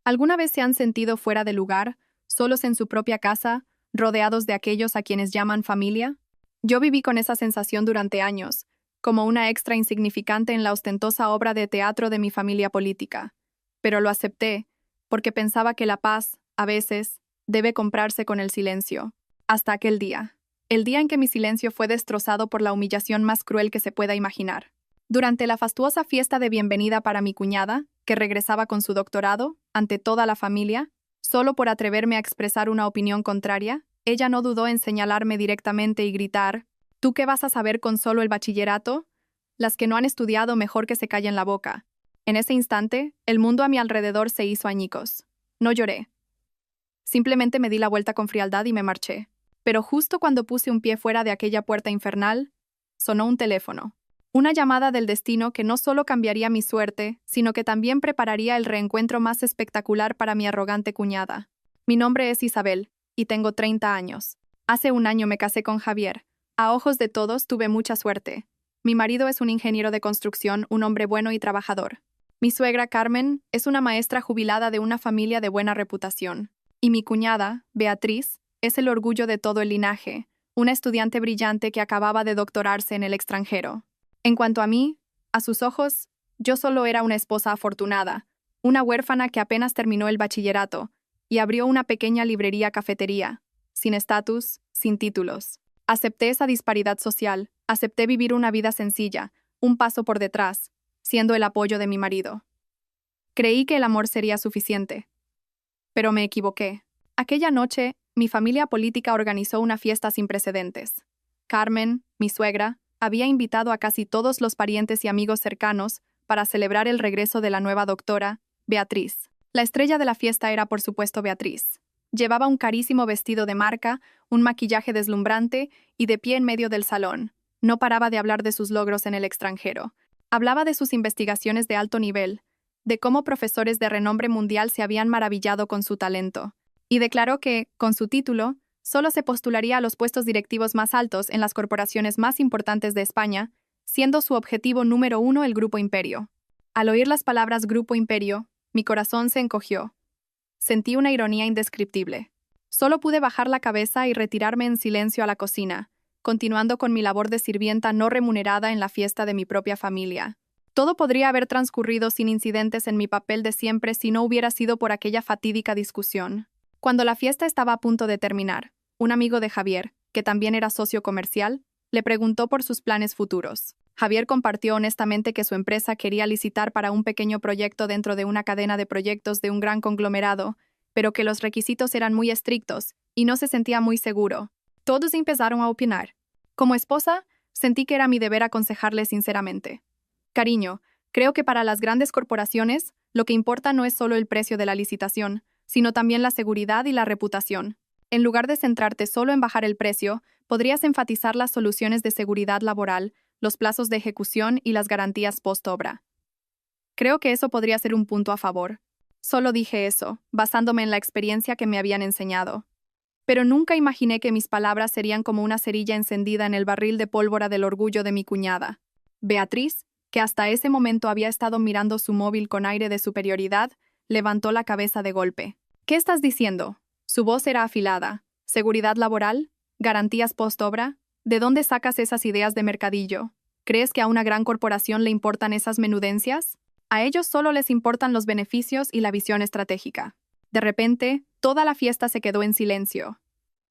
¿Alguna vez se han sentido fuera de lugar, solos en su propia casa, rodeados de aquellos a quienes llaman familia? Yo viví con esa sensación durante años, como una extra insignificante en la ostentosa obra de teatro de mi familia política. Pero lo acepté, porque pensaba que la paz, a veces, debe comprarse con el silencio. Hasta aquel día. El día en que mi silencio fue destrozado por la humillación más cruel que se pueda imaginar. Durante la fastuosa fiesta de bienvenida para mi cuñada, que regresaba con su doctorado, ante toda la familia, solo por atreverme a expresar una opinión contraria, ella no dudó en señalarme directamente y gritar: ¿tú qué vas a saber con solo el bachillerato? Las que no han estudiado mejor que se callen la boca. En ese instante, el mundo a mi alrededor se hizo añicos. No lloré. Simplemente me di la vuelta con frialdad y me marché. Pero justo cuando puse un pie fuera de aquella puerta infernal, sonó un teléfono. Una llamada del destino que no solo cambiaría mi suerte, sino que también prepararía el reencuentro más espectacular para mi arrogante cuñada. Mi nombre es Isabel, y tengo 30 años. Hace un año me casé con Javier. A ojos de todos tuve mucha suerte. Mi marido es un ingeniero de construcción, un hombre bueno y trabajador. Mi suegra, Carmen, es una maestra jubilada de una familia de buena reputación. Y mi cuñada, Beatriz, es el orgullo de todo el linaje, una estudiante brillante que acababa de doctorarse en el extranjero. En cuanto a mí, a sus ojos, yo solo era una esposa afortunada, una huérfana que apenas terminó el bachillerato y abrió una pequeña librería-cafetería, sin estatus, sin títulos. Acepté esa disparidad social, acepté vivir una vida sencilla, un paso por detrás, siendo el apoyo de mi marido. Creí que el amor sería suficiente. Pero me equivoqué. Aquella noche, mi familia política organizó una fiesta sin precedentes. Carmen, mi suegra, había invitado a casi todos los parientes y amigos cercanos para celebrar el regreso de la nueva doctora, Beatriz. La estrella de la fiesta era, por supuesto, Beatriz. Llevaba un carísimo vestido de marca, un maquillaje deslumbrante y de pie en medio del salón. No paraba de hablar de sus logros en el extranjero. Hablaba de sus investigaciones de alto nivel, de cómo profesores de renombre mundial se habían maravillado con su talento, y declaró que, con su título, solo se postularía a los puestos directivos más altos en las corporaciones más importantes de España, siendo su objetivo número 1 el Grupo Imperio. Al oír las palabras Grupo Imperio, mi corazón se encogió. Sentí una ironía indescriptible. Solo pude bajar la cabeza y retirarme en silencio a la cocina, continuando con mi labor de sirvienta no remunerada en la fiesta de mi propia familia. Todo podría haber transcurrido sin incidentes en mi papel de siempre si no hubiera sido por aquella fatídica discusión. Cuando la fiesta estaba a punto de terminar, un amigo de Javier, que también era socio comercial, le preguntó por sus planes futuros. Javier compartió honestamente que su empresa quería licitar para un pequeño proyecto dentro de una cadena de proyectos de un gran conglomerado, pero que los requisitos eran muy estrictos y no se sentía muy seguro. Todos empezaron a opinar. Como esposa, sentí que era mi deber aconsejarle sinceramente. Cariño, creo que para las grandes corporaciones, lo que importa no es solo el precio de la licitación, sino también la seguridad y la reputación. En lugar de centrarte solo en bajar el precio, podrías enfatizar las soluciones de seguridad laboral, los plazos de ejecución y las garantías post-obra. Creo que eso podría ser un punto a favor. Solo dije eso, basándome en la experiencia que me habían enseñado. Pero nunca imaginé que mis palabras serían como una cerilla encendida en el barril de pólvora del orgullo de mi cuñada. Beatriz, que hasta ese momento había estado mirando su móvil con aire de superioridad, levantó la cabeza de golpe. ¿Qué estás diciendo? Su voz era afilada. ¿Seguridad laboral? ¿Garantías post-obra? ¿De dónde sacas esas ideas de mercadillo? ¿Crees que a una gran corporación le importan esas menudencias? A ellos solo les importan los beneficios y la visión estratégica. De repente, toda la fiesta se quedó en silencio.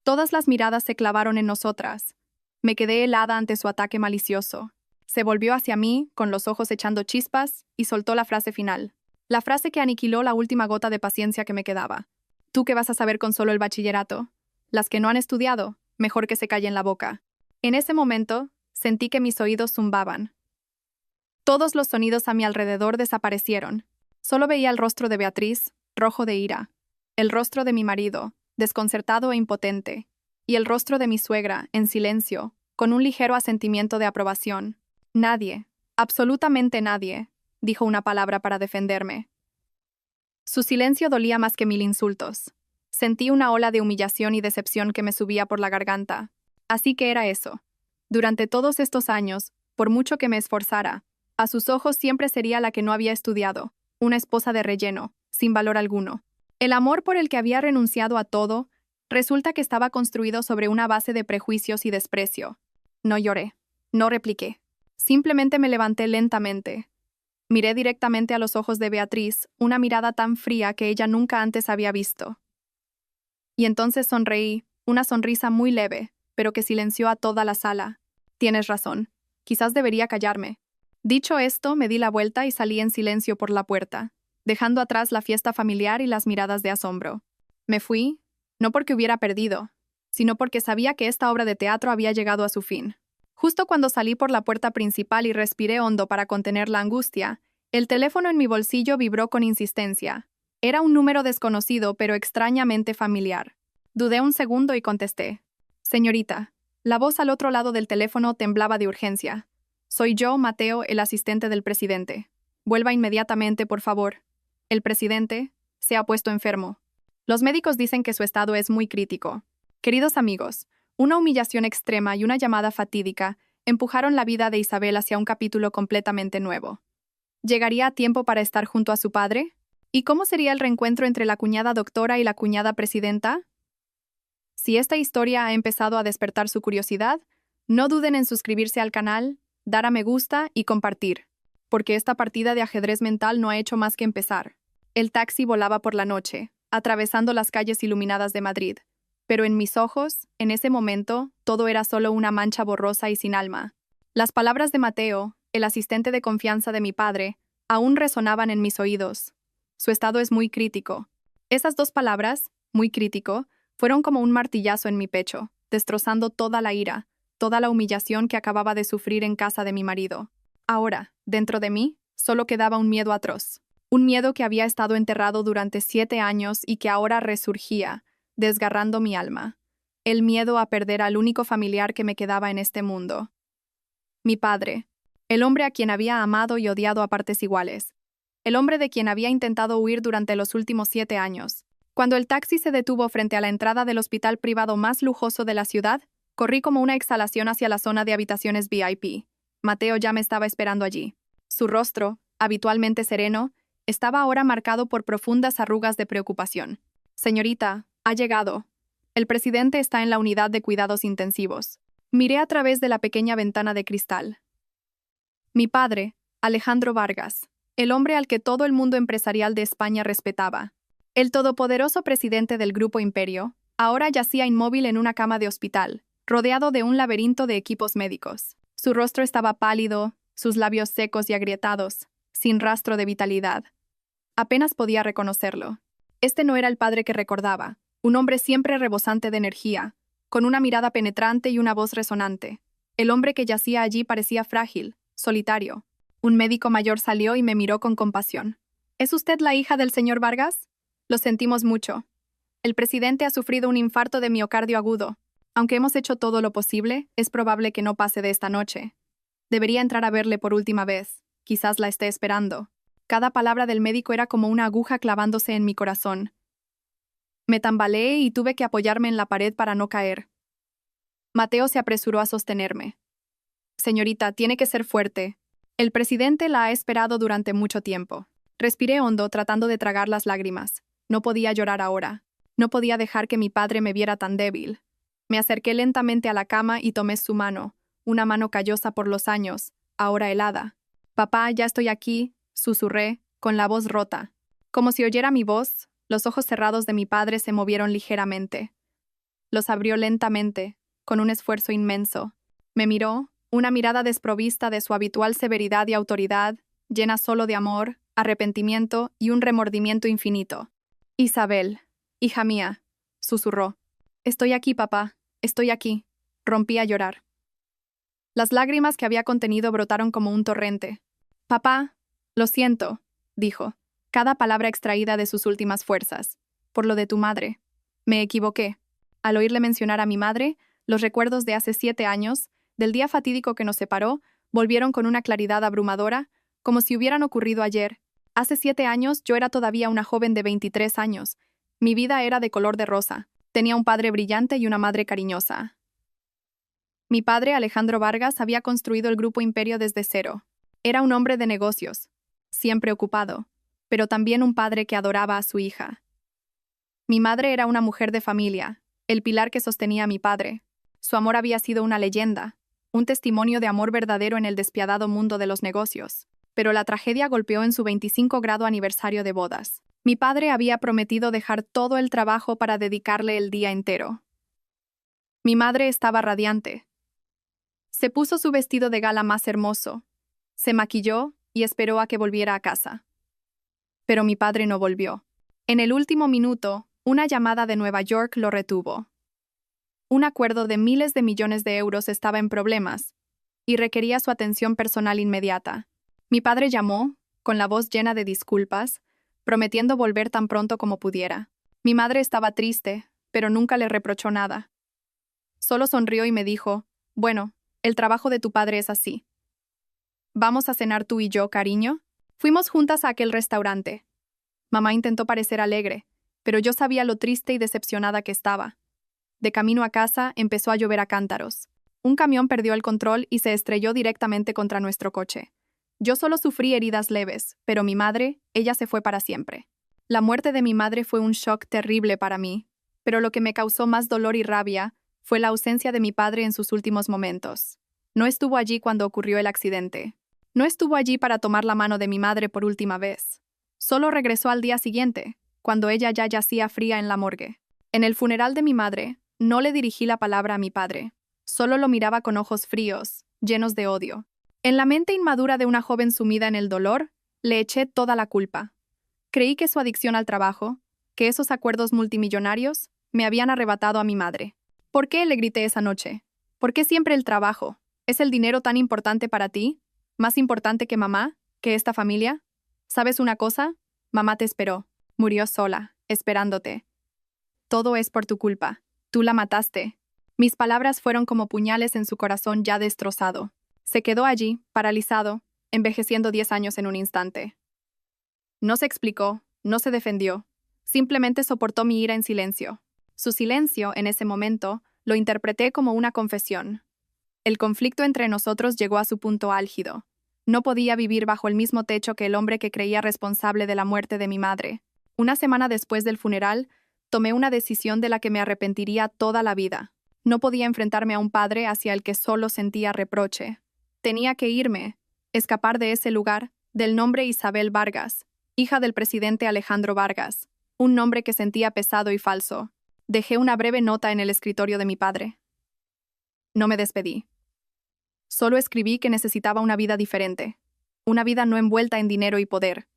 Todas las miradas se clavaron en nosotras. Me quedé helada ante su ataque malicioso. Se volvió hacia mí, con los ojos echando chispas, y soltó la frase final. La frase que aniquiló la última gota de paciencia que me quedaba. ¿Tú qué vas a saber con solo el bachillerato? Las que no han estudiado, mejor que se callen la boca. En ese momento, sentí que mis oídos zumbaban. Todos los sonidos a mi alrededor desaparecieron. Solo veía el rostro de Beatriz, rojo de ira. El rostro de mi marido, desconcertado e impotente. Y el rostro de mi suegra, en silencio, con un ligero asentimiento de aprobación. Nadie, absolutamente nadie, dijo una palabra para defenderme. Su silencio dolía más que 1000 insultos. Sentí una ola de humillación y decepción que me subía por la garganta. Así que era eso. Durante todos estos años, por mucho que me esforzara, a sus ojos siempre sería la que no había estudiado, una esposa de relleno, sin valor alguno. El amor por el que había renunciado a todo, resulta que estaba construido sobre una base de prejuicios y desprecio. No lloré, no repliqué. Simplemente me levanté lentamente. Miré directamente a los ojos de Beatriz, una mirada tan fría que ella nunca antes había visto. Y entonces sonreí, una sonrisa muy leve, pero que silenció a toda la sala. Tienes razón, quizás debería callarme. Dicho esto, me di la vuelta y salí en silencio por la puerta, dejando atrás la fiesta familiar y las miradas de asombro. Me fui, no porque hubiera perdido, sino porque sabía que esta obra de teatro había llegado a su fin. Justo cuando salí por la puerta principal y respiré hondo para contener la angustia, el teléfono en mi bolsillo vibró con insistencia. Era un número desconocido, pero extrañamente familiar. Dudé un segundo y contesté. Señorita. La voz al otro lado del teléfono temblaba de urgencia. Soy yo, Mateo, el asistente del presidente. Vuelva inmediatamente, por favor. El presidente se ha puesto enfermo. Los médicos dicen que su estado es muy crítico. Queridos amigos, una humillación extrema y una llamada fatídica empujaron la vida de Isabel hacia un capítulo completamente nuevo. ¿Llegaría a tiempo para estar junto a su padre? ¿Y cómo sería el reencuentro entre la cuñada doctora y la cuñada presidenta? Si esta historia ha empezado a despertar su curiosidad, no duden en suscribirse al canal, dar a me gusta y compartir, porque esta partida de ajedrez mental no ha hecho más que empezar. El taxi volaba por la noche, atravesando las calles iluminadas de Madrid, pero en mis ojos, en ese momento, todo era solo una mancha borrosa y sin alma. Las palabras de Mateo, el asistente de confianza de mi padre, aún resonaban en mis oídos. Su estado es muy crítico. Esas dos palabras, muy crítico, fueron como un martillazo en mi pecho, destrozando toda la ira, toda la humillación que acababa de sufrir en casa de mi marido. Ahora, dentro de mí, solo quedaba un miedo atroz. Un miedo que había estado enterrado durante 7 años y que ahora resurgía, desgarrando mi alma. El miedo a perder al único familiar que me quedaba en este mundo. Mi padre, el hombre a quien había amado y odiado a partes iguales. El hombre de quien había intentado huir durante los últimos 7 años. Cuando el taxi se detuvo frente a la entrada del hospital privado más lujoso de la ciudad, corrí como una exhalación hacia la zona de habitaciones VIP. Mateo ya me estaba esperando allí. Su rostro, habitualmente sereno, estaba ahora marcado por profundas arrugas de preocupación. Señorita, ha llegado. El presidente está en la unidad de cuidados intensivos. Miré a través de la pequeña ventana de cristal. Mi padre, Alejandro Vargas, el hombre al que todo el mundo empresarial de España respetaba. El todopoderoso presidente del Grupo Imperio, ahora yacía inmóvil en una cama de hospital, rodeado de un laberinto de equipos médicos. Su rostro estaba pálido, sus labios secos y agrietados, sin rastro de vitalidad. Apenas podía reconocerlo. Este no era el padre que recordaba, un hombre siempre rebosante de energía, con una mirada penetrante y una voz resonante. El hombre que yacía allí parecía frágil, solitario. Un médico mayor salió y me miró con compasión. ¿Es usted la hija del señor Vargas? Lo sentimos mucho. El presidente ha sufrido un infarto de miocardio agudo. Aunque hemos hecho todo lo posible, es probable que no pase de esta noche. Debería entrar a verle por última vez. Quizás la esté esperando. Cada palabra del médico era como una aguja clavándose en mi corazón. Me tambaleé y tuve que apoyarme en la pared para no caer. Mateo se apresuró a sostenerme. Señorita, tiene que ser fuerte. El presidente la ha esperado durante mucho tiempo. Respiré hondo, tratando de tragar las lágrimas. No podía llorar ahora. No podía dejar que mi padre me viera tan débil. Me acerqué lentamente a la cama y tomé su mano, una mano callosa por los años, ahora helada. Papá, ya estoy aquí, susurré, con la voz rota. Como si oyera mi voz, los ojos cerrados de mi padre se movieron ligeramente. Los abrió lentamente, con un esfuerzo inmenso. Me miró, una mirada desprovista de su habitual severidad y autoridad, llena solo de amor, arrepentimiento y un remordimiento infinito. Isabel, hija mía, susurró. Estoy aquí, papá, estoy aquí. Rompí a llorar. Las lágrimas que había contenido brotaron como un torrente. Papá, lo siento, dijo, cada palabra extraída de sus últimas fuerzas. Por lo de tu madre. Me equivoqué. Al oírle mencionar a mi madre, los recuerdos de hace 7 años, del día fatídico que nos separó, volvieron con una claridad abrumadora, como si hubieran ocurrido ayer. Hace 7 años yo era todavía una joven de 23 años. Mi vida era de color de rosa. Tenía un padre brillante y una madre cariñosa. Mi padre, Alejandro Vargas, había construido el Grupo Imperio desde cero. Era un hombre de negocios, siempre ocupado. pero también un padre que adoraba a su hija. Mi madre era una mujer de familia, el pilar que sostenía a mi padre. Su amor había sido una leyenda, un testimonio de amor verdadero en el despiadado mundo de los negocios. Pero la tragedia golpeó en su 25 grado aniversario de bodas. Mi padre había prometido dejar todo el trabajo para dedicarle el día entero. Mi madre estaba radiante. Se puso su vestido de gala más hermoso, se maquilló y esperó a que volviera a casa. Pero mi padre no volvió. En el último minuto, una llamada de Nueva York lo retuvo. Un acuerdo de miles de millones de euros estaba en problemas y requería su atención personal inmediata. Mi padre llamó, con la voz llena de disculpas, prometiendo volver tan pronto como pudiera. Mi madre estaba triste, pero nunca le reprochó nada. Solo sonrió y me dijo, «Bueno, el trabajo de tu padre es así. ¿Vamos a cenar tú y yo, cariño?» Fuimos juntas a aquel restaurante. Mamá intentó parecer alegre, pero yo sabía lo triste y decepcionada que estaba. De camino a casa, empezó a llover a cántaros. Un camión perdió el control y se estrelló directamente contra nuestro coche. Yo solo sufrí heridas leves, pero mi madre, ella se fue para siempre. La muerte de mi madre fue un shock terrible para mí, pero lo que me causó más dolor y rabia fue la ausencia de mi padre en sus últimos momentos. No estuvo allí cuando ocurrió el accidente. No estuvo allí para tomar la mano de mi madre por última vez. Solo regresó al día siguiente, cuando ella ya yacía fría en la morgue. En el funeral de mi madre, no le dirigí la palabra a mi padre. Solo lo miraba con ojos fríos, llenos de odio. En la mente inmadura de una joven sumida en el dolor, le eché toda la culpa. Creí que su adicción al trabajo, que esos acuerdos multimillonarios, me habían arrebatado a mi madre. ¿Por qué?, le grité esa noche. ¿Por qué siempre el trabajo? ¿Es el dinero tan importante para ti? ¿Más importante que mamá? ¿Que esta familia? ¿Sabes una cosa? Mamá te esperó. Murió sola, esperándote. Todo es por tu culpa. Tú la mataste. Mis palabras fueron como puñales en su corazón ya destrozado. Se quedó allí, paralizado, envejeciendo 10 años en un instante. No se explicó, no se defendió. Simplemente soportó mi ira en silencio. Su silencio, en ese momento, lo interpreté como una confesión. El conflicto entre nosotros llegó a su punto álgido. No podía vivir bajo el mismo techo que el hombre que creía responsable de la muerte de mi madre. Una semana después del funeral, tomé una decisión de la que me arrepentiría toda la vida. No podía enfrentarme a un padre hacia el que solo sentía reproche. Tenía que irme, escapar de ese lugar, del nombre Isabel Vargas, hija del presidente Alejandro Vargas, un nombre que sentía pesado y falso. Dejé una breve nota en el escritorio de mi padre. No me despedí. Solo escribí que necesitaba una vida diferente, una vida no envuelta en dinero y poder,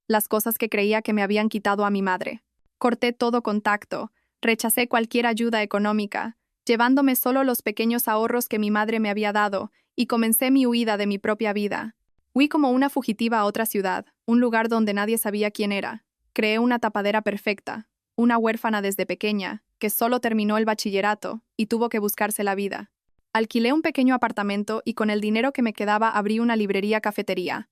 las cosas que creía que me habían quitado a mi madre. Corté todo contacto, rechacé cualquier ayuda económica, llevándome solo los pequeños ahorros que mi madre me había dado, y comencé mi huida de mi propia vida. Huí como una fugitiva a otra ciudad, un lugar donde nadie sabía quién era. Creé una tapadera perfecta, una huérfana desde pequeña, que solo terminó el bachillerato y tuvo que buscarse la vida. Alquilé un pequeño apartamento y con el dinero que me quedaba abrí una librería-cafetería.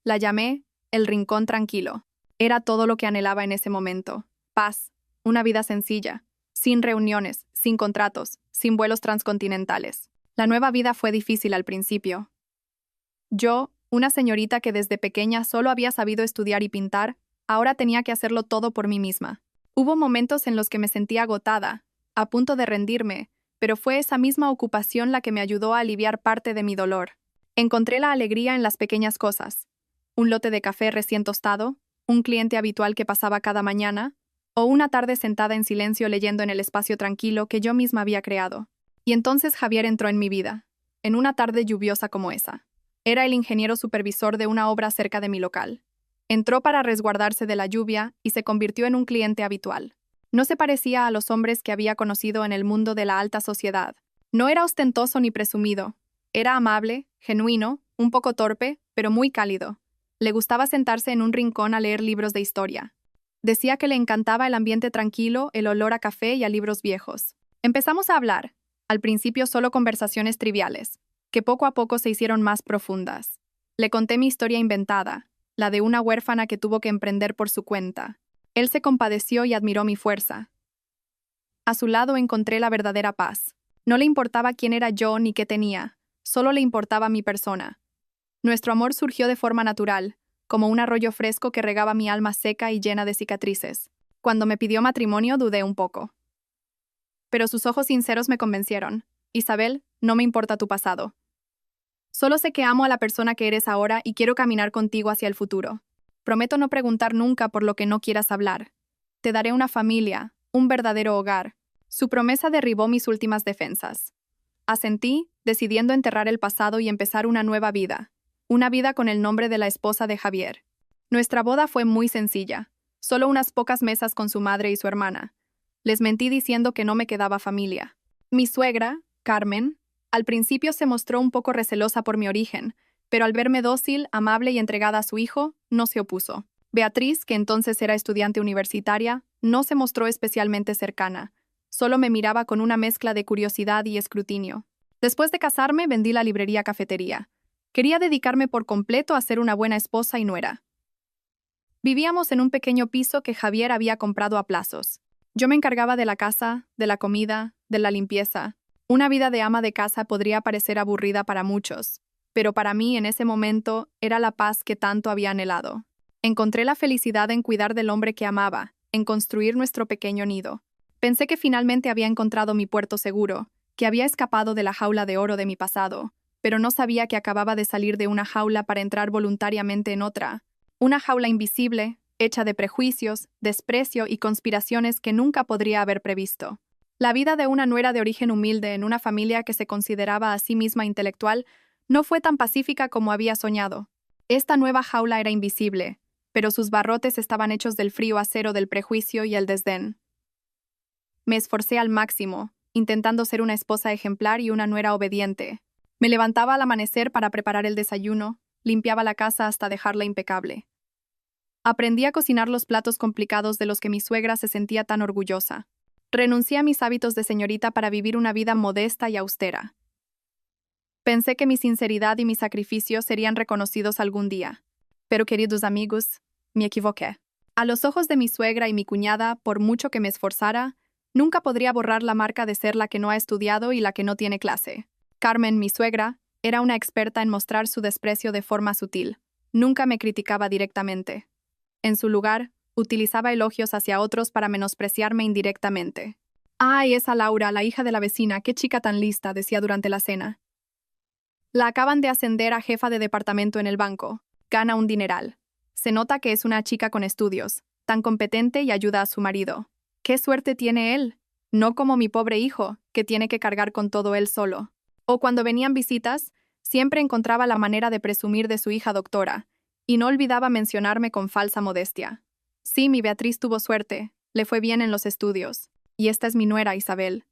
La llamé El Rincón Tranquilo. Era todo lo que anhelaba en ese momento. Paz, una vida sencilla, sin reuniones, sin contratos, sin vuelos transcontinentales. La nueva vida fue difícil al principio. Yo, una señorita que desde pequeña solo había sabido estudiar y pintar, ahora tenía que hacerlo todo por mí misma. Hubo momentos en los que me sentía agotada, a punto de rendirme, pero fue esa misma ocupación la que me ayudó a aliviar parte de mi dolor. Encontré la alegría en las pequeñas cosas. Un lote de café recién tostado, un cliente habitual que pasaba cada mañana, o una tarde sentada en silencio leyendo en el espacio tranquilo que yo misma había creado. Y entonces Javier entró en mi vida, en una tarde lluviosa como esa. Era el ingeniero supervisor de una obra cerca de mi local. Entró para resguardarse de la lluvia y se convirtió en un cliente habitual. No se parecía a los hombres que había conocido en el mundo de la alta sociedad. No era ostentoso ni presumido. Era amable, genuino, un poco torpe, pero muy cálido. Le gustaba sentarse en un rincón a leer libros de historia. Decía que le encantaba el ambiente tranquilo, el olor a café y a libros viejos. Empezamos a hablar, al principio solo conversaciones triviales, que poco a poco se hicieron más profundas. Le conté mi historia inventada, la de una huérfana que tuvo que emprender por su cuenta. Él se compadeció y admiró mi fuerza. A su lado encontré la verdadera paz. No le importaba quién era yo ni qué tenía, solo le importaba mi persona. Nuestro amor surgió de forma natural, como un arroyo fresco que regaba mi alma seca y llena de cicatrices. Cuando me pidió matrimonio dudé un poco. Pero sus ojos sinceros me convencieron. Isabel, no me importa tu pasado. Solo sé que amo a la persona que eres ahora y quiero caminar contigo hacia el futuro. Prometo no preguntar nunca por lo que no quieras hablar. Te daré una familia, un verdadero hogar. Su promesa derribó mis últimas defensas. Asentí, decidiendo enterrar el pasado y empezar una nueva vida. Una vida con el nombre de la esposa de Javier. Nuestra boda fue muy sencilla. Solo unas pocas mesas con su madre y su hermana. Les mentí diciendo que no me quedaba familia. Mi suegra, Carmen, al principio se mostró un poco recelosa por mi origen, pero al verme dócil, amable y entregada a su hijo, no se opuso. Beatriz, que entonces era estudiante universitaria, no se mostró especialmente cercana. Solo me miraba con una mezcla de curiosidad y escrutinio. Después de casarme, vendí la librería cafetería. Quería dedicarme por completo a ser una buena esposa y nuera. Vivíamos en un pequeño piso que Javier había comprado a plazos. Yo me encargaba de la casa, de la comida, de la limpieza. Una vida de ama de casa podría parecer aburrida para muchos, pero para mí en ese momento era la paz que tanto había anhelado. Encontré la felicidad en cuidar del hombre que amaba, en construir nuestro pequeño nido. Pensé que finalmente había encontrado mi puerto seguro, que había escapado de la jaula de oro de mi pasado, pero no sabía que acababa de salir de una jaula para entrar voluntariamente en otra. Una jaula invisible, hecha de prejuicios, desprecio y conspiraciones que nunca podría haber previsto. La vida de una nuera de origen humilde en una familia que se consideraba a sí misma intelectual no fue tan pacífica como había soñado. Esta nueva jaula era invisible, pero sus barrotes estaban hechos del frío acero del prejuicio y el desdén. Me esforcé al máximo, intentando ser una esposa ejemplar y una nuera obediente. Me levantaba al amanecer para preparar el desayuno, limpiaba la casa hasta dejarla impecable. Aprendí a cocinar los platos complicados de los que mi suegra se sentía tan orgullosa. Renuncié a mis hábitos de señorita para vivir una vida modesta y austera. Pensé que mi sinceridad y mi sacrificio serían reconocidos algún día. Pero, queridos amigos, me equivoqué. A los ojos de mi suegra y mi cuñada, por mucho que me esforzara, nunca podría borrar la marca de ser la que no ha estudiado y la que no tiene clase. Carmen, mi suegra, era una experta en mostrar su desprecio de forma sutil. Nunca me criticaba directamente. En su lugar, utilizaba elogios hacia otros para menospreciarme indirectamente. «Ay, esa Laura, la hija de la vecina, qué chica tan lista», decía durante la cena. «La acaban de ascender a jefa de departamento en el banco. Gana un dineral. Se nota que es una chica con estudios, tan competente y ayuda a su marido. ¿Qué suerte tiene él? No como mi pobre hijo, que tiene que cargar con todo él solo». O cuando venían visitas, siempre encontraba la manera de presumir de su hija doctora, y no olvidaba mencionarme con falsa modestia. Sí, mi Beatriz tuvo suerte, le fue bien en los estudios, y esta es mi nuera Isabel.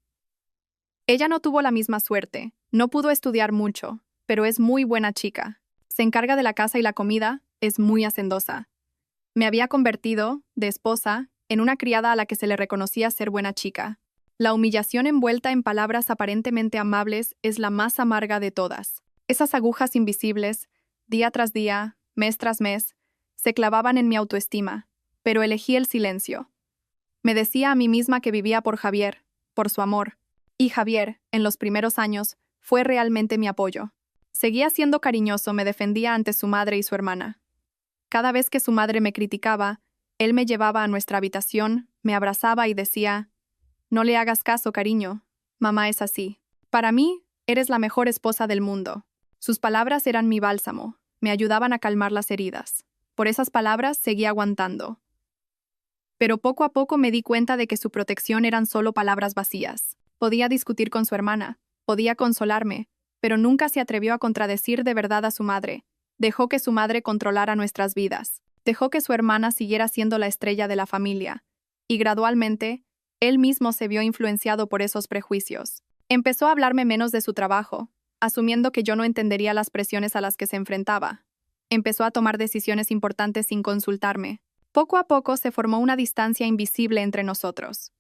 Ella no tuvo la misma suerte, no pudo estudiar mucho, pero es muy buena chica. Se encarga de la casa y la comida, es muy hacendosa. Me había convertido, de esposa, en una criada a la que se le reconocía ser buena chica. La humillación envuelta en palabras aparentemente amables es la más amarga de todas. Esas agujas invisibles, día tras día, mes tras mes, se clavaban en mi autoestima, pero elegí el silencio. Me decía a mí misma que vivía por Javier, por su amor. Y Javier, en los primeros años, fue realmente mi apoyo. Seguía siendo cariñoso, me defendía ante su madre y su hermana. Cada vez que su madre me criticaba, él me llevaba a nuestra habitación, me abrazaba y decía: «No le hagas caso, cariño. Mamá es así. Para mí, eres la mejor esposa del mundo». Sus palabras eran mi bálsamo, me ayudaban a calmar las heridas. Por esas palabras seguí aguantando. Pero poco a poco me di cuenta de que su protección eran solo palabras vacías. Podía discutir con su hermana, podía consolarme, pero nunca se atrevió a contradecir de verdad a su madre. Dejó que su madre controlara nuestras vidas. Dejó que su hermana siguiera siendo la estrella de la familia. Y gradualmente, él mismo se vio influenciado por esos prejuicios. Empezó a hablarme menos de su trabajo, asumiendo que yo no entendería las presiones a las que se enfrentaba. Empezó a tomar decisiones importantes sin consultarme. Poco a poco se formó una distancia invisible entre nosotros.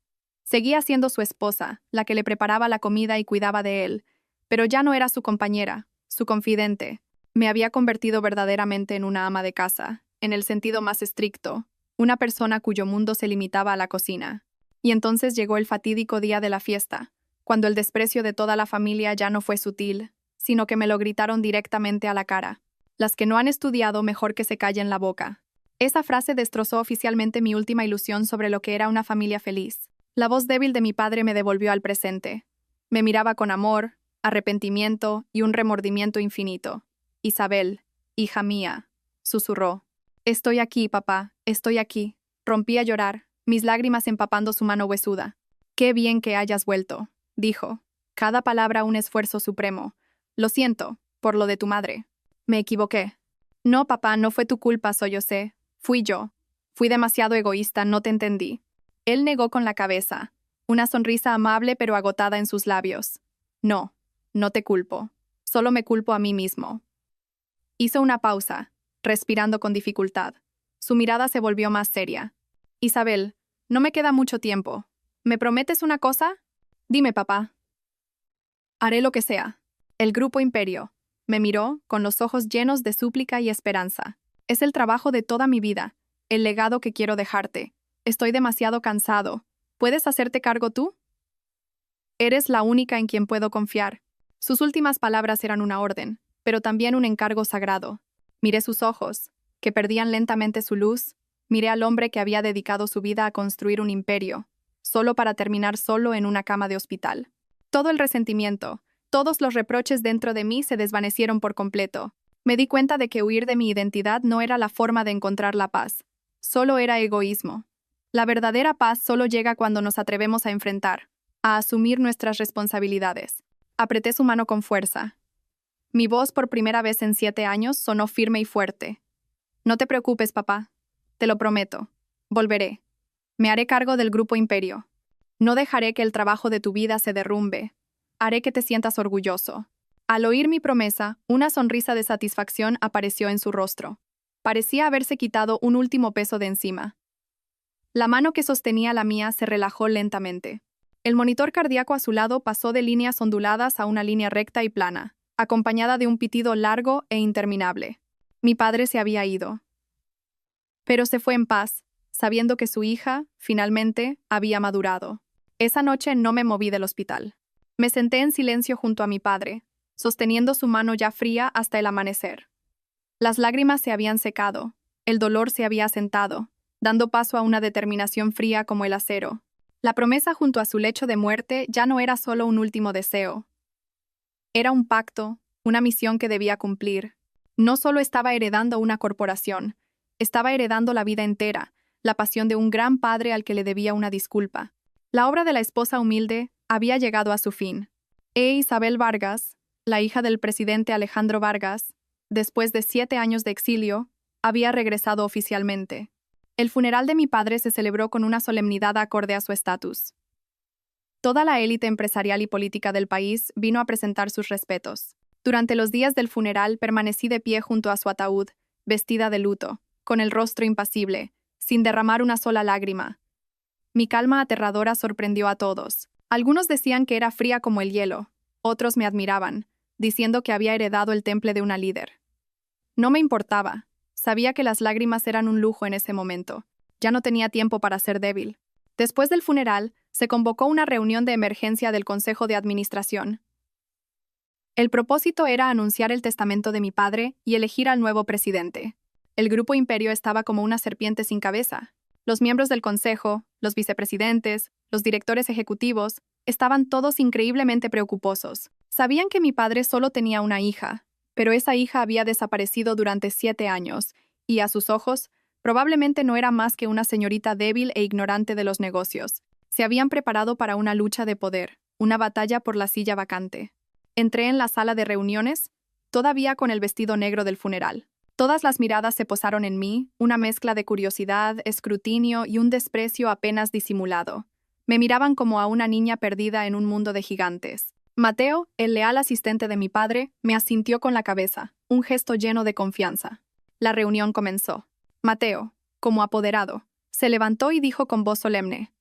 Seguía siendo su esposa, la que le preparaba la comida y cuidaba de él, pero ya no era su compañera, su confidente. Me había convertido verdaderamente en una ama de casa, en el sentido más estricto, una persona cuyo mundo se limitaba a la cocina. Y entonces llegó el fatídico día de la fiesta, cuando el desprecio de toda la familia ya no fue sutil, sino que me lo gritaron directamente a la cara. Las que no han estudiado, mejor que se callen la boca. Esa frase destrozó oficialmente mi última ilusión sobre lo que era una familia feliz. La voz débil de mi padre me devolvió al presente. Me miraba con amor, arrepentimiento y un remordimiento infinito. Isabel, hija mía, susurró. Estoy aquí, papá, estoy aquí. Rompí a llorar, mis lágrimas empapando su mano huesuda. Qué bien que hayas vuelto, dijo. Cada palabra un esfuerzo supremo. Lo siento, por lo de tu madre. Me equivoqué. No, papá, no fue tu culpa, sollocé. Fui yo. Fui demasiado egoísta, no te entendí. Él negó con la cabeza, una sonrisa amable pero agotada en sus labios. No, no te culpo. Solo me culpo a mí mismo. Hizo una pausa, respirando con dificultad. Su mirada se volvió más seria. Isabel, no me queda mucho tiempo. ¿Me prometes una cosa? Dime, papá. Haré lo que sea. El Grupo Imperio. Me miró, con los ojos llenos de súplica y esperanza. Es el trabajo de toda mi vida, el legado que quiero dejarte. Estoy demasiado cansado. ¿Puedes hacerte cargo tú? Eres la única en quien puedo confiar. Sus últimas palabras eran una orden, pero también un encargo sagrado. Miré sus ojos, que perdían lentamente su luz. Miré al hombre que había dedicado su vida a construir un imperio, solo para terminar solo en una cama de hospital. Todo el resentimiento, todos los reproches dentro de mí se desvanecieron por completo. Me di cuenta de que huir de mi identidad no era la forma de encontrar la paz. Solo era egoísmo. La verdadera paz solo llega cuando nos atrevemos a enfrentar, a asumir nuestras responsabilidades. Apreté su mano con fuerza. Mi voz por primera vez en 7 años sonó firme y fuerte. No te preocupes, papá. Te lo prometo. Volveré. Me haré cargo del Grupo Imperio. No dejaré que el trabajo de tu vida se derrumbe. Haré que te sientas orgulloso. Al oír mi promesa, una sonrisa de satisfacción apareció en su rostro. Parecía haberse quitado un último peso de encima. La mano que sostenía la mía se relajó lentamente. El monitor cardíaco a su lado pasó de líneas onduladas a una línea recta y plana, acompañada de un pitido largo e interminable. Mi padre se había ido. Pero se fue en paz, sabiendo que su hija, finalmente, había madurado. Esa noche no me moví del hospital. Me senté en silencio junto a mi padre, sosteniendo su mano ya fría hasta el amanecer. Las lágrimas se habían secado, el dolor se había asentado, dando paso a una determinación fría como el acero. La promesa junto a su lecho de muerte ya no era solo un último deseo. Era un pacto, una misión que debía cumplir. No solo estaba heredando una corporación, estaba heredando la vida entera, la pasión de un gran padre al que le debía una disculpa. La obra de la esposa humilde había llegado a su fin. Isabel Vargas, la hija del presidente Alejandro Vargas, después de 7 años de exilio, había regresado oficialmente. El funeral de mi padre se celebró con una solemnidad acorde a su estatus. Toda la élite empresarial y política del país vino a presentar sus respetos. Durante los días del funeral permanecí de pie junto a su ataúd, vestida de luto, con el rostro impasible, sin derramar una sola lágrima. Mi calma aterradora sorprendió a todos. Algunos decían que era fría como el hielo, otros me admiraban, diciendo que había heredado el temple de una líder. No me importaba. Sabía que las lágrimas eran un lujo en ese momento. Ya no tenía tiempo para ser débil. Después del funeral, se convocó una reunión de emergencia del Consejo de Administración. El propósito era anunciar el testamento de mi padre y elegir al nuevo presidente. El Grupo Imperio estaba como una serpiente sin cabeza. Los miembros del Consejo, los vicepresidentes, los directores ejecutivos, estaban todos increíblemente preocuposos. Sabían que mi padre solo tenía una hija, pero esa hija había desaparecido durante 7 años, y a sus ojos, probablemente no era más que una señorita débil e ignorante de los negocios. Se habían preparado para una lucha de poder, una batalla por la silla vacante. Entré en la sala de reuniones, todavía con el vestido negro del funeral. Todas las miradas se posaron en mí, una mezcla de curiosidad, escrutinio y un desprecio apenas disimulado. Me miraban como a una niña perdida en un mundo de gigantes. Mateo, el leal asistente de mi padre, me asintió con la cabeza, un gesto lleno de confianza. La reunión comenzó. Mateo, como apoderado, se levantó y dijo con voz solemne: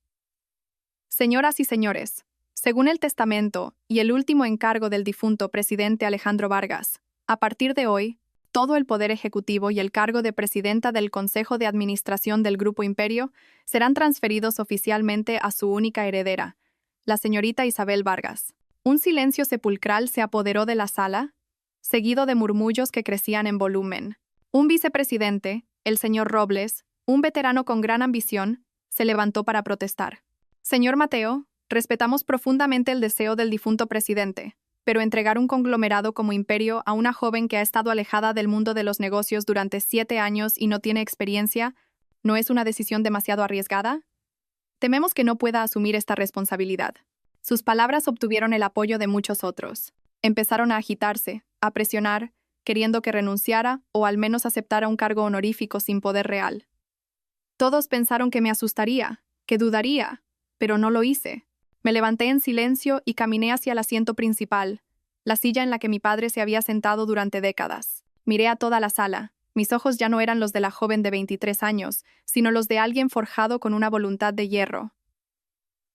Señoras y señores, según el testamento y el último encargo del difunto presidente Alejandro Vargas, a partir de hoy, todo el poder ejecutivo y el cargo de presidenta del Consejo de Administración del Grupo Imperio serán transferidos oficialmente a su única heredera, la señorita Isabel Vargas. Un silencio sepulcral se apoderó de la sala, seguido de murmullos que crecían en volumen. Un vicepresidente, el señor Robles, un veterano con gran ambición, se levantó para protestar. Señor Mateo, respetamos profundamente el deseo del difunto presidente, pero entregar un conglomerado como Imperio a una joven que ha estado alejada del mundo de los negocios durante 7 años y no tiene experiencia, ¿no es una decisión demasiado arriesgada? Tememos que no pueda asumir esta responsabilidad. Sus palabras obtuvieron el apoyo de muchos otros. Empezaron a agitarse, a presionar, queriendo que renunciara o al menos aceptara un cargo honorífico sin poder real. Todos pensaron que me asustaría, que dudaría, pero no lo hice. Me levanté en silencio y caminé hacia el asiento principal, la silla en la que mi padre se había sentado durante décadas. Miré a toda la sala. Mis ojos ya no eran los de la joven de 23 años, sino los de alguien forjado con una voluntad de hierro.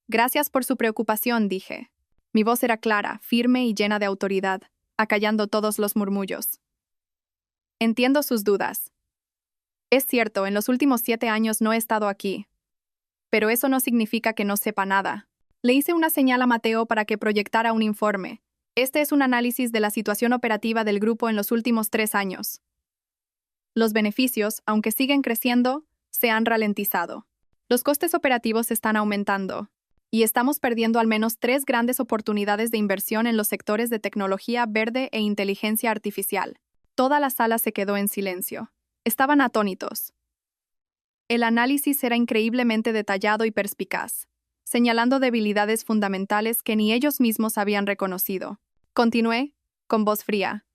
Gracias por su preocupación, dije. Mi voz era clara, firme y llena de autoridad, acallando todos los murmullos. Entiendo sus dudas. Es cierto, en los últimos 7 años no he estado aquí. Pero eso no significa que no sepa nada. Le hice una señal a Mateo para que proyectara un informe. Este es un análisis de la situación operativa del grupo en los últimos 3 años. Los beneficios, aunque siguen creciendo, se han ralentizado. Los costes operativos están aumentando. Y estamos perdiendo al menos 3 grandes oportunidades de inversión en los sectores de tecnología verde e inteligencia artificial. Toda la sala se quedó en silencio. Estaban atónitos. El análisis era increíblemente detallado y perspicaz, señalando debilidades fundamentales que ni ellos mismos habían reconocido. Continué, con voz fría.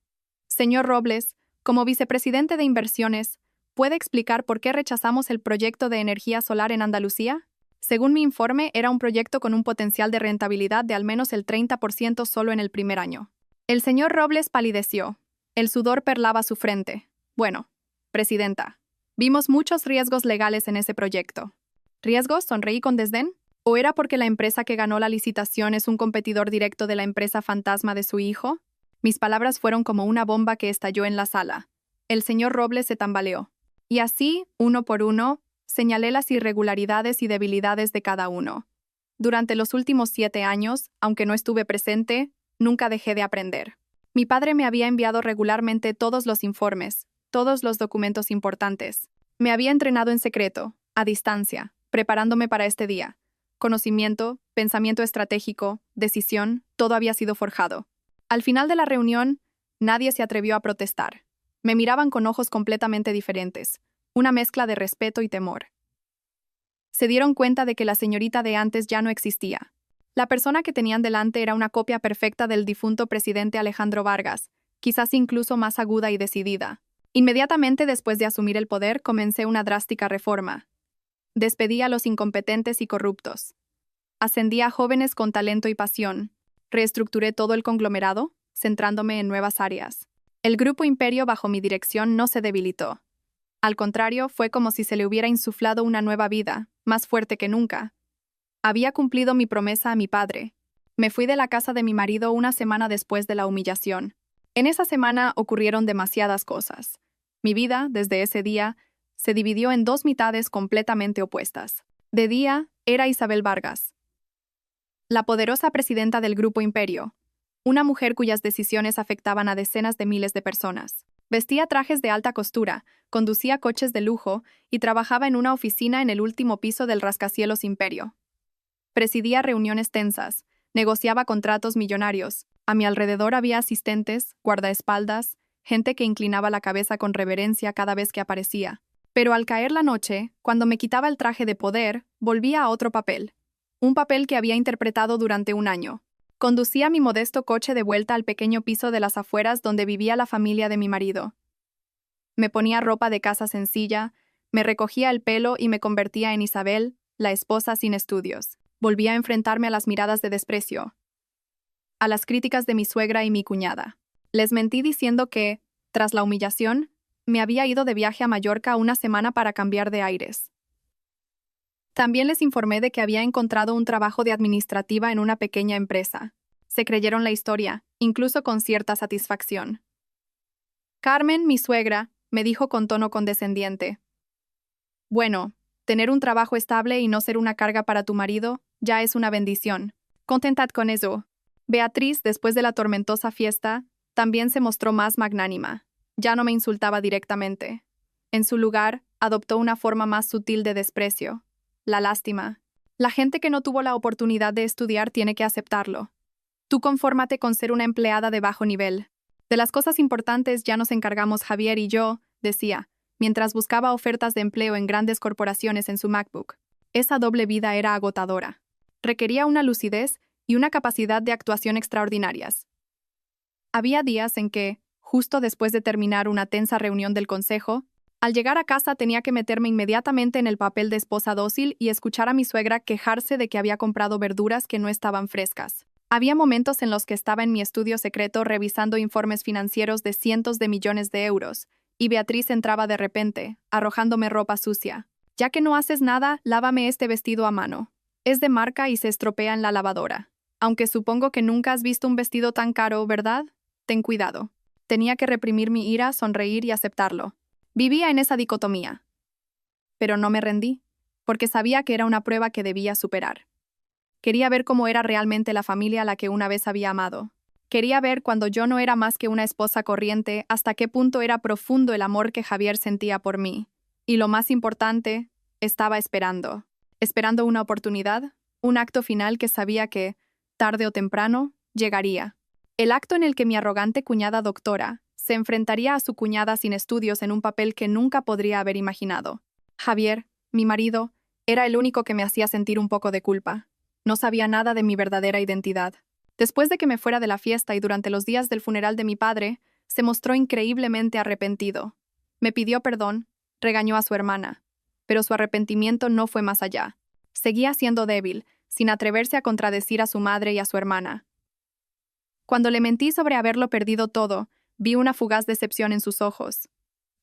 Señor Robles, como vicepresidente de inversiones, ¿puede explicar por qué rechazamos el proyecto de energía solar en Andalucía? Según mi informe, era un proyecto con un potencial de rentabilidad de al menos el 30% solo en el primer año. El señor Robles palideció. El sudor perlaba su frente. Bueno, presidenta, vimos muchos riesgos legales en ese proyecto. ¿Riesgos? Sonreí con desdén. ¿O era porque la empresa que ganó la licitación es un competidor directo de la empresa fantasma de su hijo? Mis palabras fueron como una bomba que estalló en la sala. El señor Robles se tambaleó. Y así, uno por uno, señalé las irregularidades y debilidades de cada uno. Durante los últimos 7 años, aunque no estuve presente, nunca dejé de aprender. Mi padre me había enviado regularmente todos los informes, todos los documentos importantes. Me había entrenado en secreto, a distancia, preparándome para este día. Conocimiento, pensamiento estratégico, decisión, todo había sido forjado. Al final de la reunión, nadie se atrevió a protestar. Me miraban con ojos completamente diferentes, una mezcla de respeto y temor. Se dieron cuenta de que la señorita de antes ya no existía. La persona que tenían delante era una copia perfecta del difunto presidente Alejandro Vargas, quizás incluso más aguda y decidida. Inmediatamente después de asumir el poder, comencé una drástica reforma. Despedí a los incompetentes y corruptos. Ascendí a jóvenes con talento y pasión. Reestructuré todo el conglomerado, centrándome en nuevas áreas. El Grupo Imperio bajo mi dirección no se debilitó. Al contrario, fue como si se le hubiera insuflado una nueva vida, más fuerte que nunca. Había cumplido mi promesa a mi padre. Me fui de la casa de mi marido una semana después de la humillación. En esa semana ocurrieron demasiadas cosas. Mi vida, desde ese día, se dividió en 2 mitades completamente opuestas. De día, era Isabel Vargas, la poderosa presidenta del Grupo Imperio, una mujer cuyas decisiones afectaban a decenas de miles de personas. Vestía trajes de alta costura, conducía coches de lujo y trabajaba en una oficina en el último piso del rascacielos Imperio. Presidía reuniones tensas, negociaba contratos millonarios. A mi alrededor había asistentes, guardaespaldas, gente que inclinaba la cabeza con reverencia cada vez que aparecía. Pero al caer la noche, cuando me quitaba el traje de poder, volvía a otro papel. Un papel que había interpretado durante un año. Conducía mi modesto coche de vuelta al pequeño piso de las afueras donde vivía la familia de mi marido. Me ponía ropa de casa sencilla, me recogía el pelo y me convertía en Isabel, la esposa sin estudios. Volvía a enfrentarme a las miradas de desprecio, a las críticas de mi suegra y mi cuñada. Les mentí diciendo que, tras la humillación, me había ido de viaje a Mallorca una semana para cambiar de aires. También les informé de que había encontrado un trabajo de administrativa en una pequeña empresa. Se creyeron la historia, incluso con cierta satisfacción. Carmen, mi suegra, me dijo con tono condescendiente. Bueno, tener un trabajo estable y no ser una carga para tu marido ya es una bendición. Contentad con eso. Beatriz, después de la tormentosa fiesta, también se mostró más magnánima. Ya no me insultaba directamente. En su lugar, adoptó una forma más sutil de desprecio. La lástima. La gente que no tuvo la oportunidad de estudiar tiene que aceptarlo. Tú confórmate con ser una empleada de bajo nivel. De las cosas importantes ya nos encargamos Javier y yo, decía, mientras buscaba ofertas de empleo en grandes corporaciones en su MacBook. Esa doble vida era agotadora. Requería una lucidez y una capacidad de actuación extraordinarias. Había días en que, justo después de terminar una tensa reunión del consejo, al llegar a casa tenía que meterme inmediatamente en el papel de esposa dócil y escuchar a mi suegra quejarse de que había comprado verduras que no estaban frescas. Había momentos en los que estaba en mi estudio secreto revisando informes financieros de cientos de millones de euros, y Beatriz entraba de repente, arrojándome ropa sucia. Ya que no haces nada, lávame este vestido a mano. Es de marca y se estropea en la lavadora. Aunque supongo que nunca has visto un vestido tan caro, ¿verdad? Ten cuidado. Tenía que reprimir mi ira, sonreír y aceptarlo. Vivía en esa dicotomía. Pero no me rendí, porque sabía que era una prueba que debía superar. Quería ver cómo era realmente la familia a la que una vez había amado. Quería ver, cuando yo no era más que una esposa corriente, hasta qué punto era profundo el amor que Javier sentía por mí. Y lo más importante, estaba esperando. Esperando una oportunidad, un acto final que sabía que, tarde o temprano, llegaría. El acto en el que mi arrogante cuñada doctora se enfrentaría a su cuñada sin estudios en un papel que nunca podría haber imaginado. Javier, mi marido, era el único que me hacía sentir un poco de culpa. No sabía nada de mi verdadera identidad. Después de que me fuera de la fiesta y durante los días del funeral de mi padre, se mostró increíblemente arrepentido. Me pidió perdón, regañó a su hermana, pero su arrepentimiento no fue más allá. Seguía siendo débil, sin atreverse a contradecir a su madre y a su hermana. Cuando le mentí sobre haberlo perdido todo, vi una fugaz decepción en sus ojos,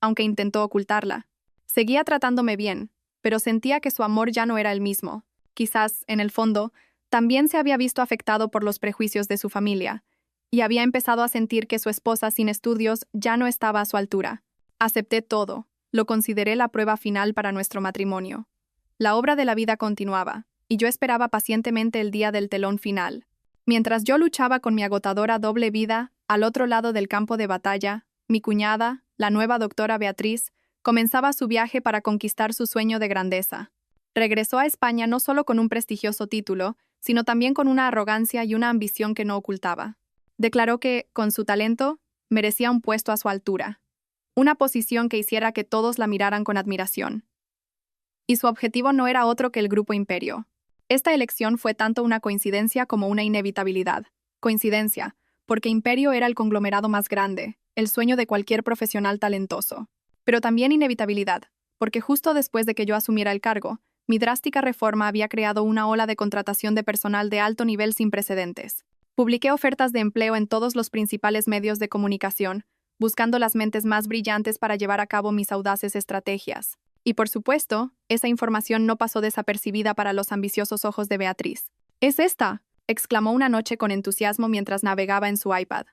aunque intentó ocultarla. Seguía tratándome bien, pero sentía que su amor ya no era el mismo. Quizás, en el fondo, también se había visto afectado por los prejuicios de su familia, y había empezado a sentir que su esposa sin estudios ya no estaba a su altura. Acepté todo, lo consideré la prueba final para nuestro matrimonio. La obra de la vida continuaba, y yo esperaba pacientemente el día del telón final. Mientras yo luchaba con mi agotadora doble vida, al otro lado del campo de batalla, mi cuñada, la nueva doctora Beatriz, comenzaba su viaje para conquistar su sueño de grandeza. Regresó a España no solo con un prestigioso título, sino también con una arrogancia y una ambición que no ocultaba. Declaró que, con su talento, merecía un puesto a su altura, una posición que hiciera que todos la miraran con admiración. Y su objetivo no era otro que el Grupo Imperio. Esta elección fue tanto una coincidencia como una inevitabilidad. Coincidencia, porque Imperio era el conglomerado más grande, el sueño de cualquier profesional talentoso. Pero también inevitabilidad, porque justo después de que yo asumiera el cargo, mi drástica reforma había creado una ola de contratación de personal de alto nivel sin precedentes. Publiqué ofertas de empleo en todos los principales medios de comunicación, buscando las mentes más brillantes para llevar a cabo mis audaces estrategias. Y por supuesto, esa información no pasó desapercibida para los ambiciosos ojos de Beatriz. «¡Es esta!», exclamó una noche con entusiasmo mientras navegaba en su iPad.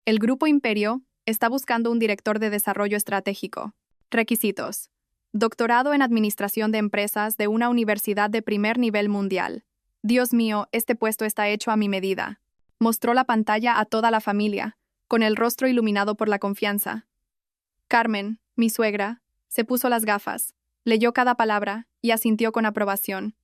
El Grupo Imperio está buscando un director de desarrollo estratégico. Requisitos: doctorado en Administración de Empresas de una universidad de primer nivel mundial. Dios mío, este puesto está hecho a mi medida. Mostró la pantalla a toda la familia, con el rostro iluminado por la confianza. Carmen, mi suegra, se puso las gafas, leyó cada palabra y asintió con aprobación.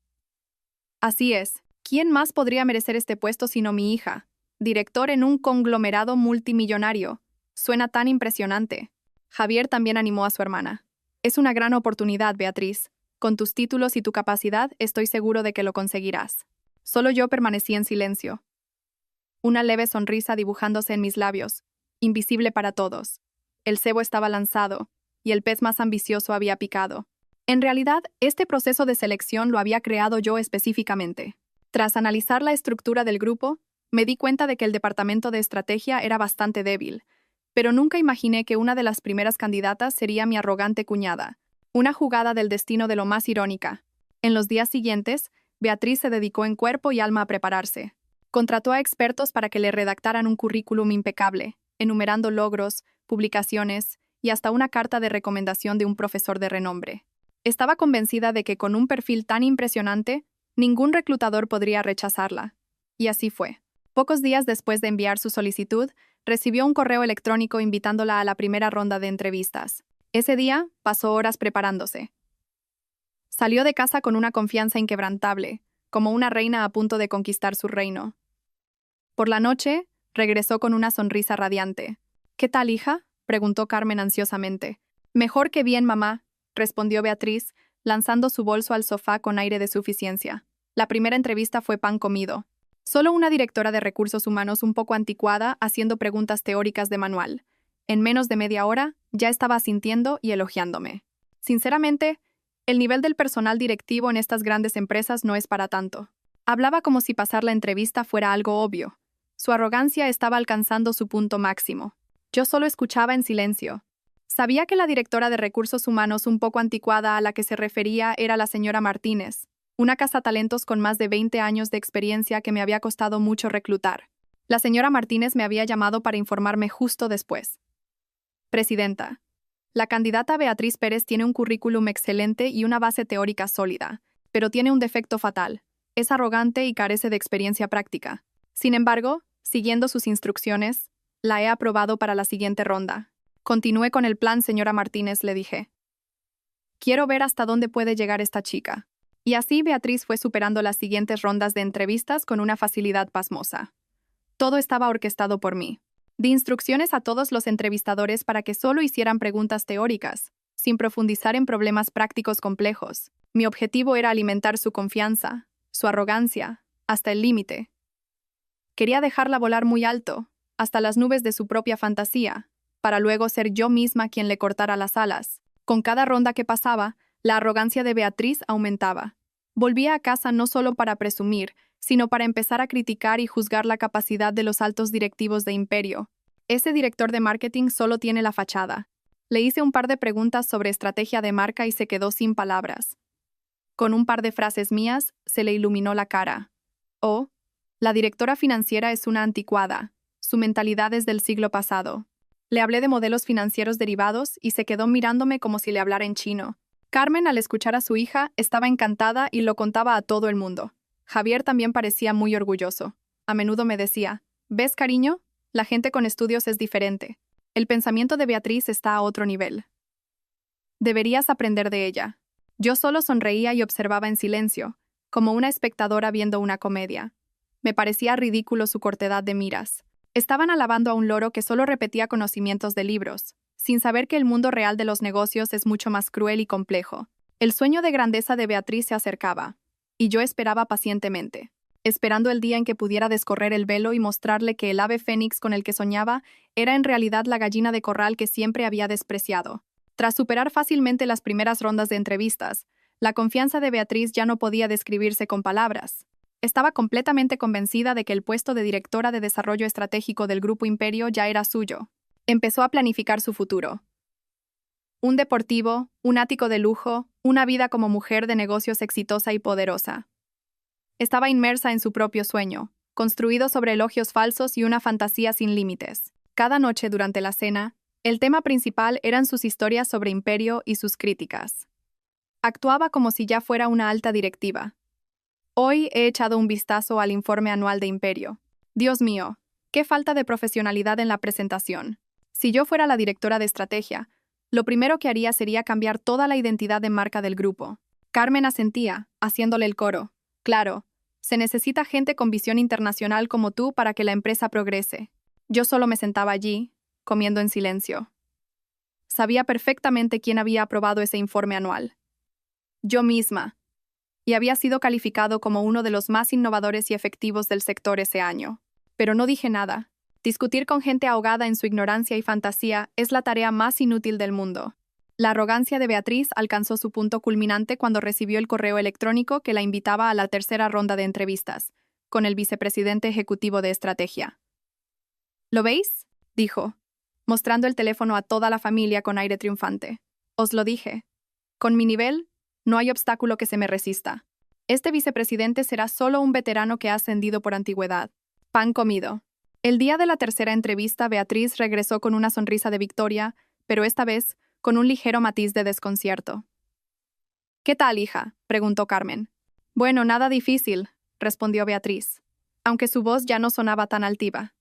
Así es, ¿quién más podría merecer este puesto sino mi hija? Director en un conglomerado multimillonario. Suena tan impresionante. Javier también animó a su hermana. Es una gran oportunidad, Beatriz. Con tus títulos y tu capacidad, estoy seguro de que lo conseguirás. Solo yo permanecí en silencio. Una leve sonrisa dibujándose en mis labios, invisible para todos. El cebo estaba lanzado, y el pez más ambicioso había picado. En realidad, este proceso de selección lo había creado yo específicamente. Tras analizar la estructura del grupo, me di cuenta de que el departamento de estrategia era bastante débil, pero nunca imaginé que una de las primeras candidatas sería mi arrogante cuñada, una jugada del destino de lo más irónica. En los días siguientes, Beatriz se dedicó en cuerpo y alma a prepararse. Contrató a expertos para que le redactaran un currículum impecable, enumerando logros, publicaciones y hasta una carta de recomendación de un profesor de renombre. Estaba convencida de que con un perfil tan impresionante, ningún reclutador podría rechazarla. Y así fue. Pocos días después de enviar su solicitud, recibió un correo electrónico invitándola a la primera ronda de entrevistas. Ese día pasó horas preparándose. Salió de casa con una confianza inquebrantable, como una reina a punto de conquistar su reino. Por la noche, regresó con una sonrisa radiante. ¿Qué tal, hija?, preguntó Carmen ansiosamente. Mejor que bien, mamá, respondió Beatriz, lanzando su bolso al sofá con aire de suficiencia. La primera entrevista fue pan comido. Solo una directora de recursos humanos un poco anticuada haciendo preguntas teóricas de manual. En menos de media hora, ya estaba asintiendo y elogiándome. Sinceramente, el nivel del personal directivo en estas grandes empresas no es para tanto. Hablaba como si pasar la entrevista fuera algo obvio. Su arrogancia estaba alcanzando su punto máximo. Yo solo escuchaba en silencio. Sabía que la directora de recursos humanos un poco anticuada a la que se refería era la señora Martínez, una cazatalentos con más de 20 años de experiencia que me había costado mucho reclutar. La señora Martínez me había llamado para informarme justo después. Presidenta, la candidata Beatriz Pérez tiene un currículum excelente y una base teórica sólida, pero tiene un defecto fatal. Es arrogante y carece de experiencia práctica. Sin embargo, siguiendo sus instrucciones, la he aprobado para la siguiente ronda. Continúe con el plan, señora Martínez, le dije. Quiero ver hasta dónde puede llegar esta chica. Y así Beatriz fue superando las siguientes rondas de entrevistas con una facilidad pasmosa. Todo estaba orquestado por mí. Di instrucciones a todos los entrevistadores para que solo hicieran preguntas teóricas, sin profundizar en problemas prácticos complejos. Mi objetivo era alimentar su confianza, su arrogancia, hasta el límite. Quería dejarla volar muy alto, hasta las nubes de su propia fantasía, para luego ser yo misma quien le cortara las alas. Con cada ronda que pasaba, la arrogancia de Beatriz aumentaba. Volvía a casa no solo para presumir, sino para empezar a criticar y juzgar la capacidad de los altos directivos de Imperio. Ese director de marketing solo tiene la fachada. Le hice un par de preguntas sobre estrategia de marca y se quedó sin palabras. Con un par de frases mías, se le iluminó la cara. Oh, la directora financiera es una anticuada. Su mentalidad es del siglo pasado. Le hablé de modelos financieros derivados y se quedó mirándome como si le hablara en chino. Carmen, al escuchar a su hija, estaba encantada y lo contaba a todo el mundo. Javier también parecía muy orgulloso. A menudo me decía, ¿ves, cariño? La gente con estudios es diferente. El pensamiento de Beatriz está a otro nivel. Deberías aprender de ella. Yo solo sonreía y observaba en silencio, como una espectadora viendo una comedia. Me parecía ridículo su cortedad de miras. Estaban alabando a un loro que solo repetía conocimientos de libros, sin saber que el mundo real de los negocios es mucho más cruel y complejo. El sueño de grandeza de Beatriz se acercaba, y yo esperaba pacientemente, esperando el día en que pudiera descorrer el velo y mostrarle que el ave fénix con el que soñaba era en realidad la gallina de corral que siempre había despreciado. Tras superar fácilmente las primeras rondas de entrevistas, la confianza de Beatriz ya no podía describirse con palabras. Estaba completamente convencida de que el puesto de directora de desarrollo estratégico del Grupo Imperio ya era suyo. Empezó a planificar su futuro. Un deportivo, un ático de lujo, una vida como mujer de negocios exitosa y poderosa. Estaba inmersa en su propio sueño, construido sobre elogios falsos y una fantasía sin límites. Cada noche durante la cena, el tema principal eran sus historias sobre Imperio y sus críticas. Actuaba como si ya fuera una alta directiva. Hoy he echado un vistazo al informe anual de Imperio. Dios mío, qué falta de profesionalidad en la presentación. Si yo fuera la directora de estrategia, lo primero que haría sería cambiar toda la identidad de marca del grupo. Carmen asentía, haciéndole el coro. Claro, se necesita gente con visión internacional como tú para que la empresa progrese. Yo solo me sentaba allí, comiendo en silencio. Sabía perfectamente quién había aprobado ese informe anual. Yo misma. Y había sido calificado como uno de los más innovadores y efectivos del sector ese año. Pero no dije nada. Discutir con gente ahogada en su ignorancia y fantasía es la tarea más inútil del mundo. La arrogancia de Beatriz alcanzó su punto culminante cuando recibió el correo electrónico que la invitaba a la tercera ronda de entrevistas, con el vicepresidente ejecutivo de estrategia. ¿Lo veis?, dijo, mostrando el teléfono a toda la familia con aire triunfante. Os lo dije. Con mi nivel, no hay obstáculo que se me resista. Este vicepresidente será solo un veterano que ha ascendido por antigüedad. Pan comido. El día de la tercera entrevista, Beatriz regresó con una sonrisa de victoria, pero esta vez con un ligero matiz de desconcierto. ¿Qué tal, hija?, preguntó Carmen. Bueno, nada difícil, respondió Beatriz, aunque su voz ya no sonaba tan altiva.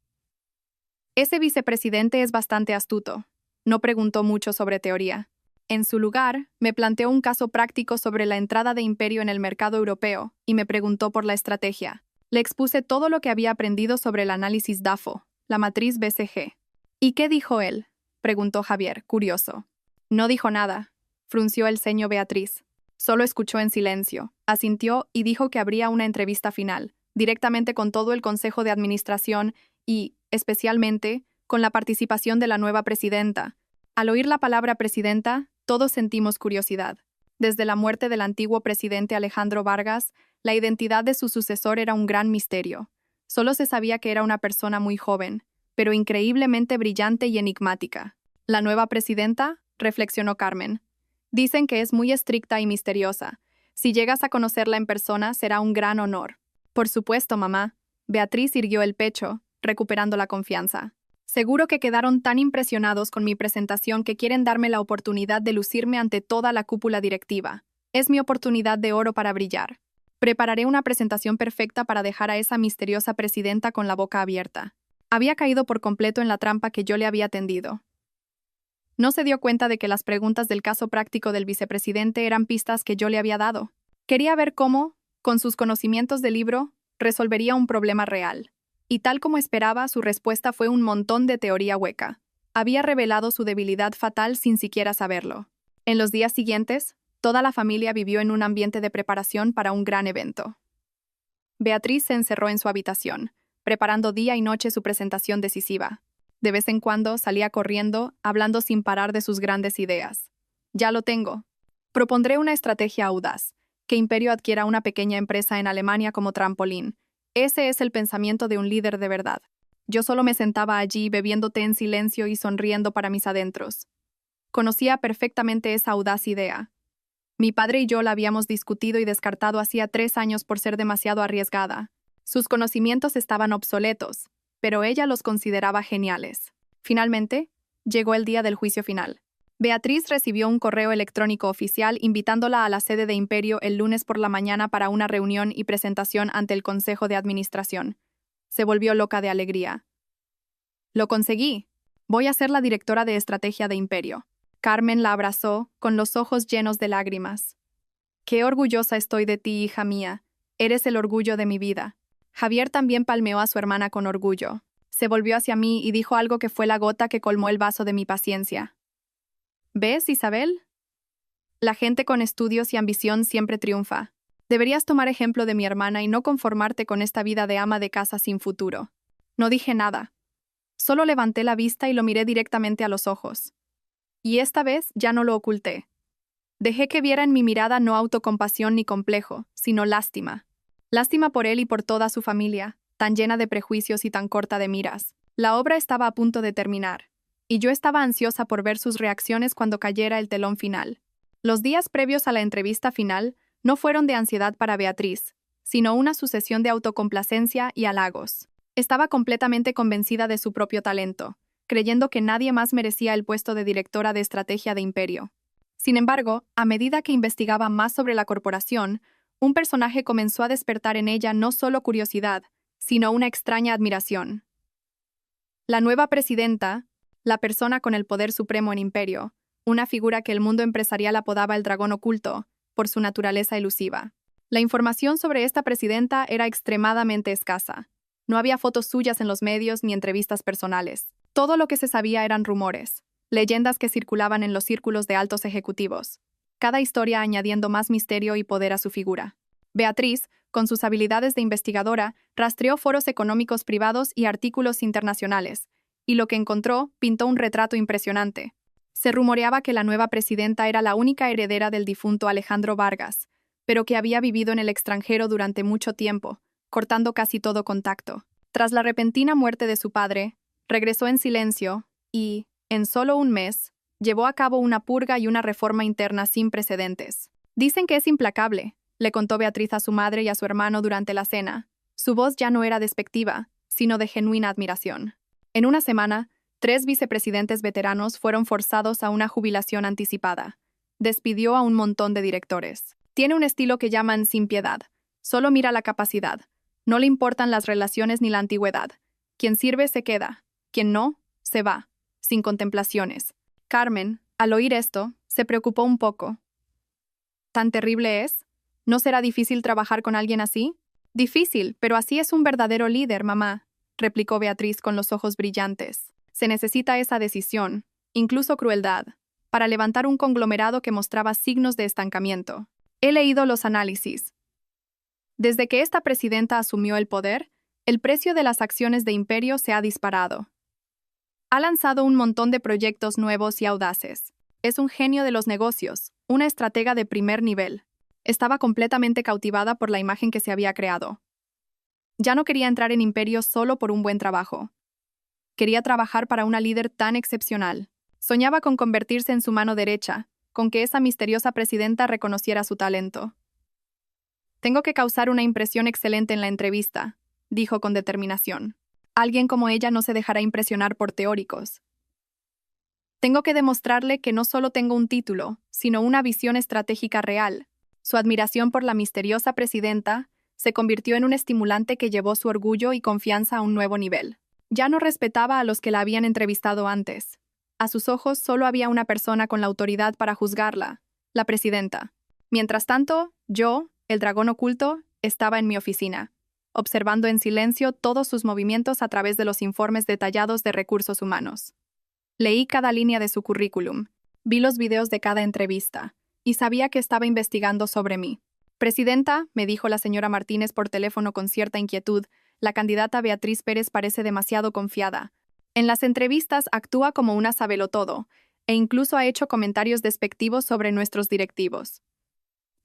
Ese vicepresidente es bastante astuto. No preguntó mucho sobre teoría. En su lugar, me planteó un caso práctico sobre la entrada de Imperio en el mercado europeo y me preguntó por la estrategia. Le expuse todo lo que había aprendido sobre el análisis DAFO, la matriz BCG. ¿Y qué dijo él?, preguntó Javier, curioso. No dijo nada, frunció el ceño Beatriz. Solo escuchó en silencio, asintió y dijo que habría una entrevista final, directamente con todo el Consejo de Administración y, especialmente, con la participación de la nueva presidenta. Al oír la palabra presidenta, todos sentimos curiosidad. Desde la muerte del antiguo presidente Alejandro Vargas, la identidad de su sucesor era un gran misterio. Solo se sabía que era una persona muy joven, pero increíblemente brillante y enigmática. La nueva presidenta, reflexionó Carmen. Dicen que es muy estricta y misteriosa. Si llegas a conocerla en persona, será un gran honor. Por supuesto, mamá. Beatriz irguió el pecho, recuperando la confianza. Seguro que quedaron tan impresionados con mi presentación que quieren darme la oportunidad de lucirme ante toda la cúpula directiva. Es mi oportunidad de oro para brillar. Prepararé una presentación perfecta para dejar a esa misteriosa presidenta con la boca abierta. Había caído por completo en la trampa que yo le había tendido. No se dio cuenta de que las preguntas del caso práctico del vicepresidente eran pistas que yo le había dado. Quería ver cómo, con sus conocimientos de libro, resolvería un problema real. Y tal como esperaba, su respuesta fue un montón de teoría hueca. Había revelado su debilidad fatal sin siquiera saberlo. En los días siguientes, toda la familia vivió en un ambiente de preparación para un gran evento. Beatriz se encerró en su habitación, preparando día y noche su presentación decisiva. De vez en cuando salía corriendo, hablando sin parar de sus grandes ideas. Ya lo tengo. Propondré una estrategia audaz, que Imperio adquiera una pequeña empresa en Alemania como trampolín. Ese es el pensamiento de un líder de verdad. Yo solo me sentaba allí bebiendo té en silencio y sonriendo para mis adentros. Conocía perfectamente esa audaz idea. Mi padre y yo la habíamos discutido y descartado hacía 3 años por ser demasiado arriesgada. Sus conocimientos estaban obsoletos, pero ella los consideraba geniales. Finalmente, llegó el día del juicio final. Beatriz recibió un correo electrónico oficial invitándola a la sede de Imperio el lunes por la mañana para una reunión y presentación ante el Consejo de Administración. Se volvió loca de alegría. «Lo conseguí. Voy a ser la directora de estrategia de Imperio». Carmen la abrazó, con los ojos llenos de lágrimas. «Qué orgullosa estoy de ti, hija mía. Eres el orgullo de mi vida». Javier también palmeó a su hermana con orgullo. Se volvió hacia mí y dijo algo que fue la gota que colmó el vaso de mi paciencia. «¿Ves, Isabel? La gente con estudios y ambición siempre triunfa. Deberías tomar ejemplo de mi hermana y no conformarte con esta vida de ama de casa sin futuro». No dije nada. Solo levanté la vista y lo miré directamente a los ojos. Y esta vez ya no lo oculté. Dejé que viera en mi mirada no autocompasión ni complejo, sino lástima. Lástima por él y por toda su familia, tan llena de prejuicios y tan corta de miras. La obra estaba a punto de terminar, y yo estaba ansiosa por ver sus reacciones cuando cayera el telón final. Los días previos a la entrevista final no fueron de ansiedad para Beatriz, sino una sucesión de autocomplacencia y halagos. Estaba completamente convencida de su propio talento, creyendo que nadie más merecía el puesto de directora de estrategia de Imperio. Sin embargo, a medida que investigaba más sobre la corporación, un personaje comenzó a despertar en ella no solo curiosidad, sino una extraña admiración. La nueva presidenta, la persona con el poder supremo en Imperio, una figura que el mundo empresarial apodaba el dragón oculto, por su naturaleza elusiva. La información sobre esta presidenta era extremadamente escasa. No había fotos suyas en los medios ni entrevistas personales. Todo lo que se sabía eran rumores, leyendas que circulaban en los círculos de altos ejecutivos, cada historia añadiendo más misterio y poder a su figura. Beatriz, con sus habilidades de investigadora, rastreó foros económicos privados y artículos internacionales, y lo que encontró pintó un retrato impresionante. Se rumoreaba que la nueva presidenta era la única heredera del difunto Alejandro Vargas, pero que había vivido en el extranjero durante mucho tiempo, cortando casi todo contacto. Tras la repentina muerte de su padre, regresó en silencio y, en solo un mes, llevó a cabo una purga y una reforma interna sin precedentes. «Dicen que es implacable», le contó Beatriz a su madre y a su hermano durante la cena. Su voz ya no era despectiva, sino de genuina admiración. En una semana, 3 vicepresidentes veteranos fueron forzados a una jubilación anticipada. Despidió a un montón de directores. Tiene un estilo que llaman sin piedad. Solo mira la capacidad. No le importan las relaciones ni la antigüedad. Quien sirve se queda. Quien no, se va, sin contemplaciones. Carmen, al oír esto, se preocupó un poco. ¿Tan terrible es? ¿No será difícil trabajar con alguien así? Difícil, pero así es un verdadero líder, mamá, replicó Beatriz con los ojos brillantes. Se necesita esa decisión, incluso crueldad, para levantar un conglomerado que mostraba signos de estancamiento. He leído los análisis. Desde que esta presidenta asumió el poder, el precio de las acciones de Imperio se ha disparado. Ha lanzado un montón de proyectos nuevos y audaces. Es un genio de los negocios, una estratega de primer nivel. Estaba completamente cautivada por la imagen que se había creado. Ya no quería entrar en Imperio solo por un buen trabajo. Quería trabajar para una líder tan excepcional. Soñaba con convertirse en su mano derecha, con que esa misteriosa presidenta reconociera su talento. Tengo que causar una impresión excelente en la entrevista, dijo con determinación. Alguien como ella no se dejará impresionar por teóricos. Tengo que demostrarle que no solo tengo un título, sino una visión estratégica real. Su admiración por la misteriosa presidenta se convirtió en un estimulante que llevó su orgullo y confianza a un nuevo nivel. Ya no respetaba a los que la habían entrevistado antes. A sus ojos solo había una persona con la autoridad para juzgarla, la presidenta. Mientras tanto, yo, el dragón oculto, estaba en mi oficina, observando en silencio todos sus movimientos a través de los informes detallados de recursos humanos. Leí cada línea de su currículum, vi los videos de cada entrevista, y sabía que estaba investigando sobre mí. Presidenta, me dijo la señora Martínez por teléfono con cierta inquietud, la candidata Beatriz Pérez parece demasiado confiada. En las entrevistas actúa como una sabelotodo, e incluso ha hecho comentarios despectivos sobre nuestros directivos.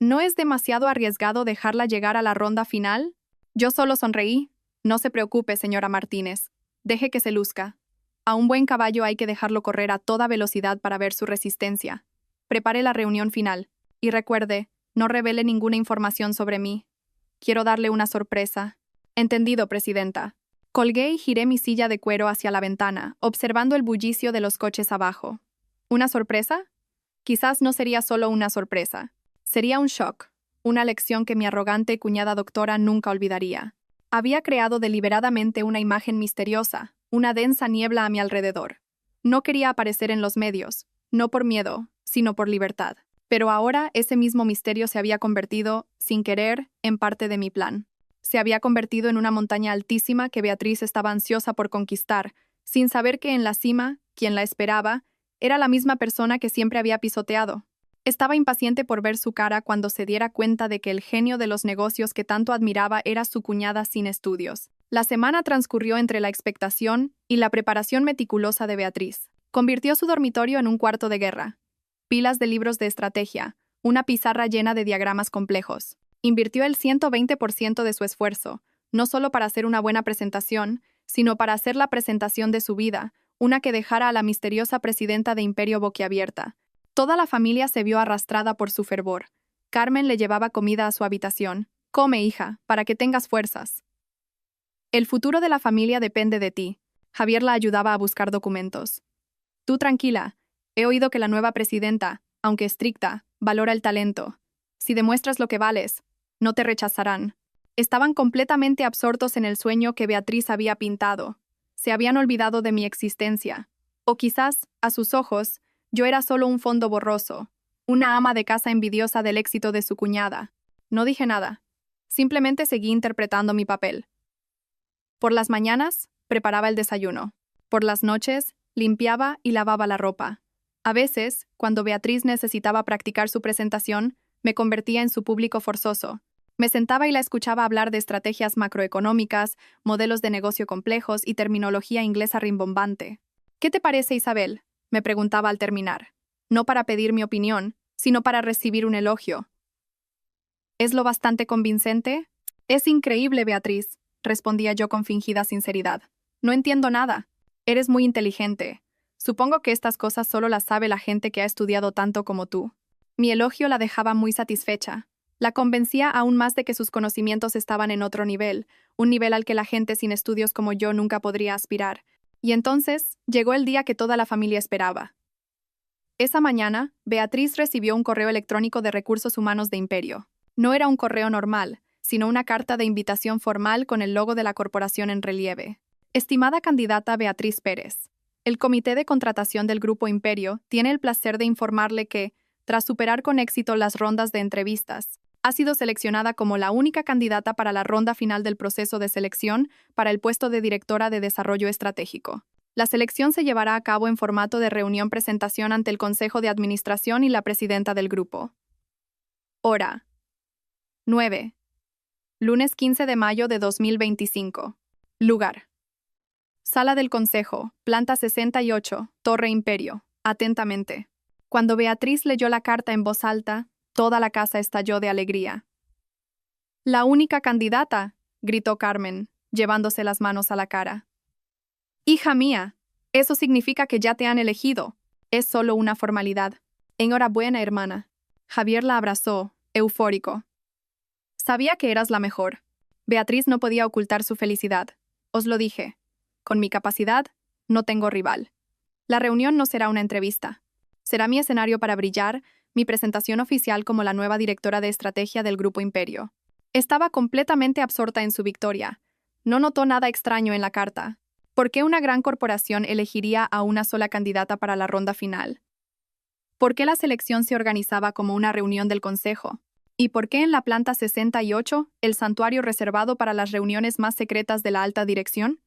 ¿No es demasiado arriesgado dejarla llegar a la ronda final? Yo solo sonreí. No se preocupe, señora Martínez. Deje que se luzca. A un buen caballo hay que dejarlo correr a toda velocidad para ver su resistencia. Prepare la reunión final. Y recuerde, no revele ninguna información sobre mí. Quiero darle una sorpresa. Entendido, presidenta. Colgué y giré mi silla de cuero hacia la ventana, observando el bullicio de los coches abajo. ¿Una sorpresa? Quizás no sería solo una sorpresa. Sería un shock, una lección que mi arrogante cuñada doctora nunca olvidaría. Había creado deliberadamente una imagen misteriosa, una densa niebla a mi alrededor. No quería aparecer en los medios, no por miedo, sino por libertad. Pero ahora ese mismo misterio se había convertido, sin querer, en parte de mi plan. Se había convertido en una montaña altísima que Beatriz estaba ansiosa por conquistar, sin saber que en la cima, quien la esperaba, era la misma persona que siempre había pisoteado. Estaba impaciente por ver su cara cuando se diera cuenta de que el genio de los negocios que tanto admiraba era su cuñada sin estudios. La semana transcurrió entre la expectación y la preparación meticulosa de Beatriz. Convirtió su dormitorio en un cuarto de guerra. Pilas de libros de estrategia, una pizarra llena de diagramas complejos. Invirtió el 120% de su esfuerzo, no solo para hacer una buena presentación, sino para hacer la presentación de su vida, una que dejara a la misteriosa presidenta de Imperio boquiabierta. Toda la familia se vio arrastrada por su fervor. Carmen le llevaba comida a su habitación. Come, hija, para que tengas fuerzas. El futuro de la familia depende de ti. Javier la ayudaba a buscar documentos. Tú tranquila. He oído que la nueva presidenta, aunque estricta, valora el talento. Si demuestras lo que vales, no te rechazarán. Estaban completamente absortos en el sueño que Beatriz había pintado. Se habían olvidado de mi existencia. O quizás, a sus ojos, yo era solo un fondo borroso, una ama de casa envidiosa del éxito de su cuñada. No dije nada. Simplemente seguí interpretando mi papel. Por las mañanas, preparaba el desayuno. Por las noches, limpiaba y lavaba la ropa. A veces, cuando Beatriz necesitaba practicar su presentación, me convertía en su público forzoso. Me sentaba y la escuchaba hablar de estrategias macroeconómicas, modelos de negocio complejos y terminología inglesa rimbombante. ¿Qué te parece, Isabel?, me preguntaba al terminar. No para pedir mi opinión, sino para recibir un elogio. ¿Es lo bastante convincente? Es increíble, Beatriz, respondía yo con fingida sinceridad. No entiendo nada. Eres muy inteligente. Supongo que estas cosas solo las sabe la gente que ha estudiado tanto como tú. Mi elogio la dejaba muy satisfecha. La convencía aún más de que sus conocimientos estaban en otro nivel, un nivel al que la gente sin estudios como yo nunca podría aspirar. Y entonces llegó el día que toda la familia esperaba. Esa mañana, Beatriz recibió un correo electrónico de Recursos Humanos de Imperio. No era un correo normal, sino una carta de invitación formal con el logo de la corporación en relieve. Estimada candidata Beatriz Pérez, el Comité de Contratación del Grupo Imperio tiene el placer de informarle que, tras superar con éxito las rondas de entrevistas, ha sido seleccionada como la única candidata para la ronda final del proceso de selección para el puesto de directora de Desarrollo Estratégico. La selección se llevará a cabo en formato de reunión-presentación ante el Consejo de Administración y la presidenta del grupo. Hora: 9. Lunes 15 de mayo de 2025. Lugar: Sala del Consejo, planta 68, Torre Imperio. Atentamente. Cuando Beatriz leyó la carta en voz alta, toda la casa estalló de alegría. «¡La única candidata!», gritó Carmen, llevándose las manos a la cara. «Hija mía, eso significa que ya te han elegido. Es solo una formalidad. Enhorabuena, hermana». Javier la abrazó, eufórico. «Sabía que eras la mejor». Beatriz no podía ocultar su felicidad. «Os lo dije. Con mi capacidad, no tengo rival. La reunión no será una entrevista. Será mi escenario para brillar, mi presentación oficial como la nueva directora de estrategia del Grupo Imperio». Estaba completamente absorta en su victoria. No notó nada extraño en la carta. ¿Por qué una gran corporación elegiría a una sola candidata para la ronda final? ¿Por qué la selección se organizaba como una reunión del consejo? ¿Y por qué en la planta 68, el santuario reservado para las reuniones más secretas de la alta dirección?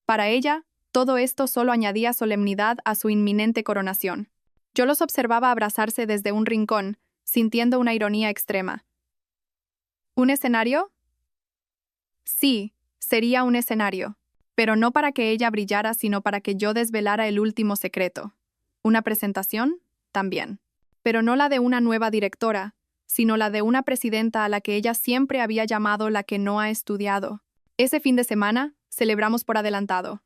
Para ella, todo esto solo añadía solemnidad a su inminente coronación. Yo los observaba abrazarse desde un rincón, sintiendo una ironía extrema. ¿Un escenario? Sí, sería un escenario, pero no para que ella brillara, sino para que yo desvelara el último secreto. ¿Una presentación? También. Pero no la de una nueva directora, sino la de una presidenta a la que ella siempre había llamado la que no ha estudiado. Ese fin de semana, celebramos por adelantado.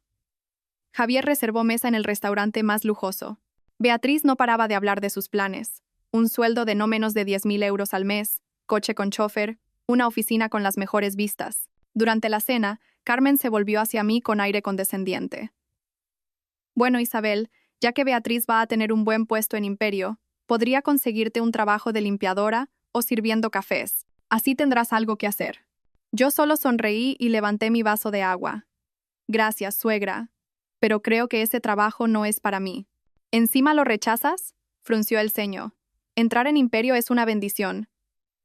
Javier reservó mesa en el restaurante más lujoso. Beatriz no paraba de hablar de sus planes. Un sueldo de no menos de 10.000 euros al mes, coche con chofer, una oficina con las mejores vistas. Durante la cena, Carmen se volvió hacia mí con aire condescendiente. «Bueno, Isabel, ya que Beatriz va a tener un buen puesto en Imperio, podría conseguirte un trabajo de limpiadora o sirviendo cafés. Así tendrás algo que hacer». Yo solo sonreí y levanté mi vaso de agua. «Gracias, suegra, pero creo que ese trabajo no es para mí». «¿Encima lo rechazas?», frunció el ceño. «Entrar en Imperio es una bendición.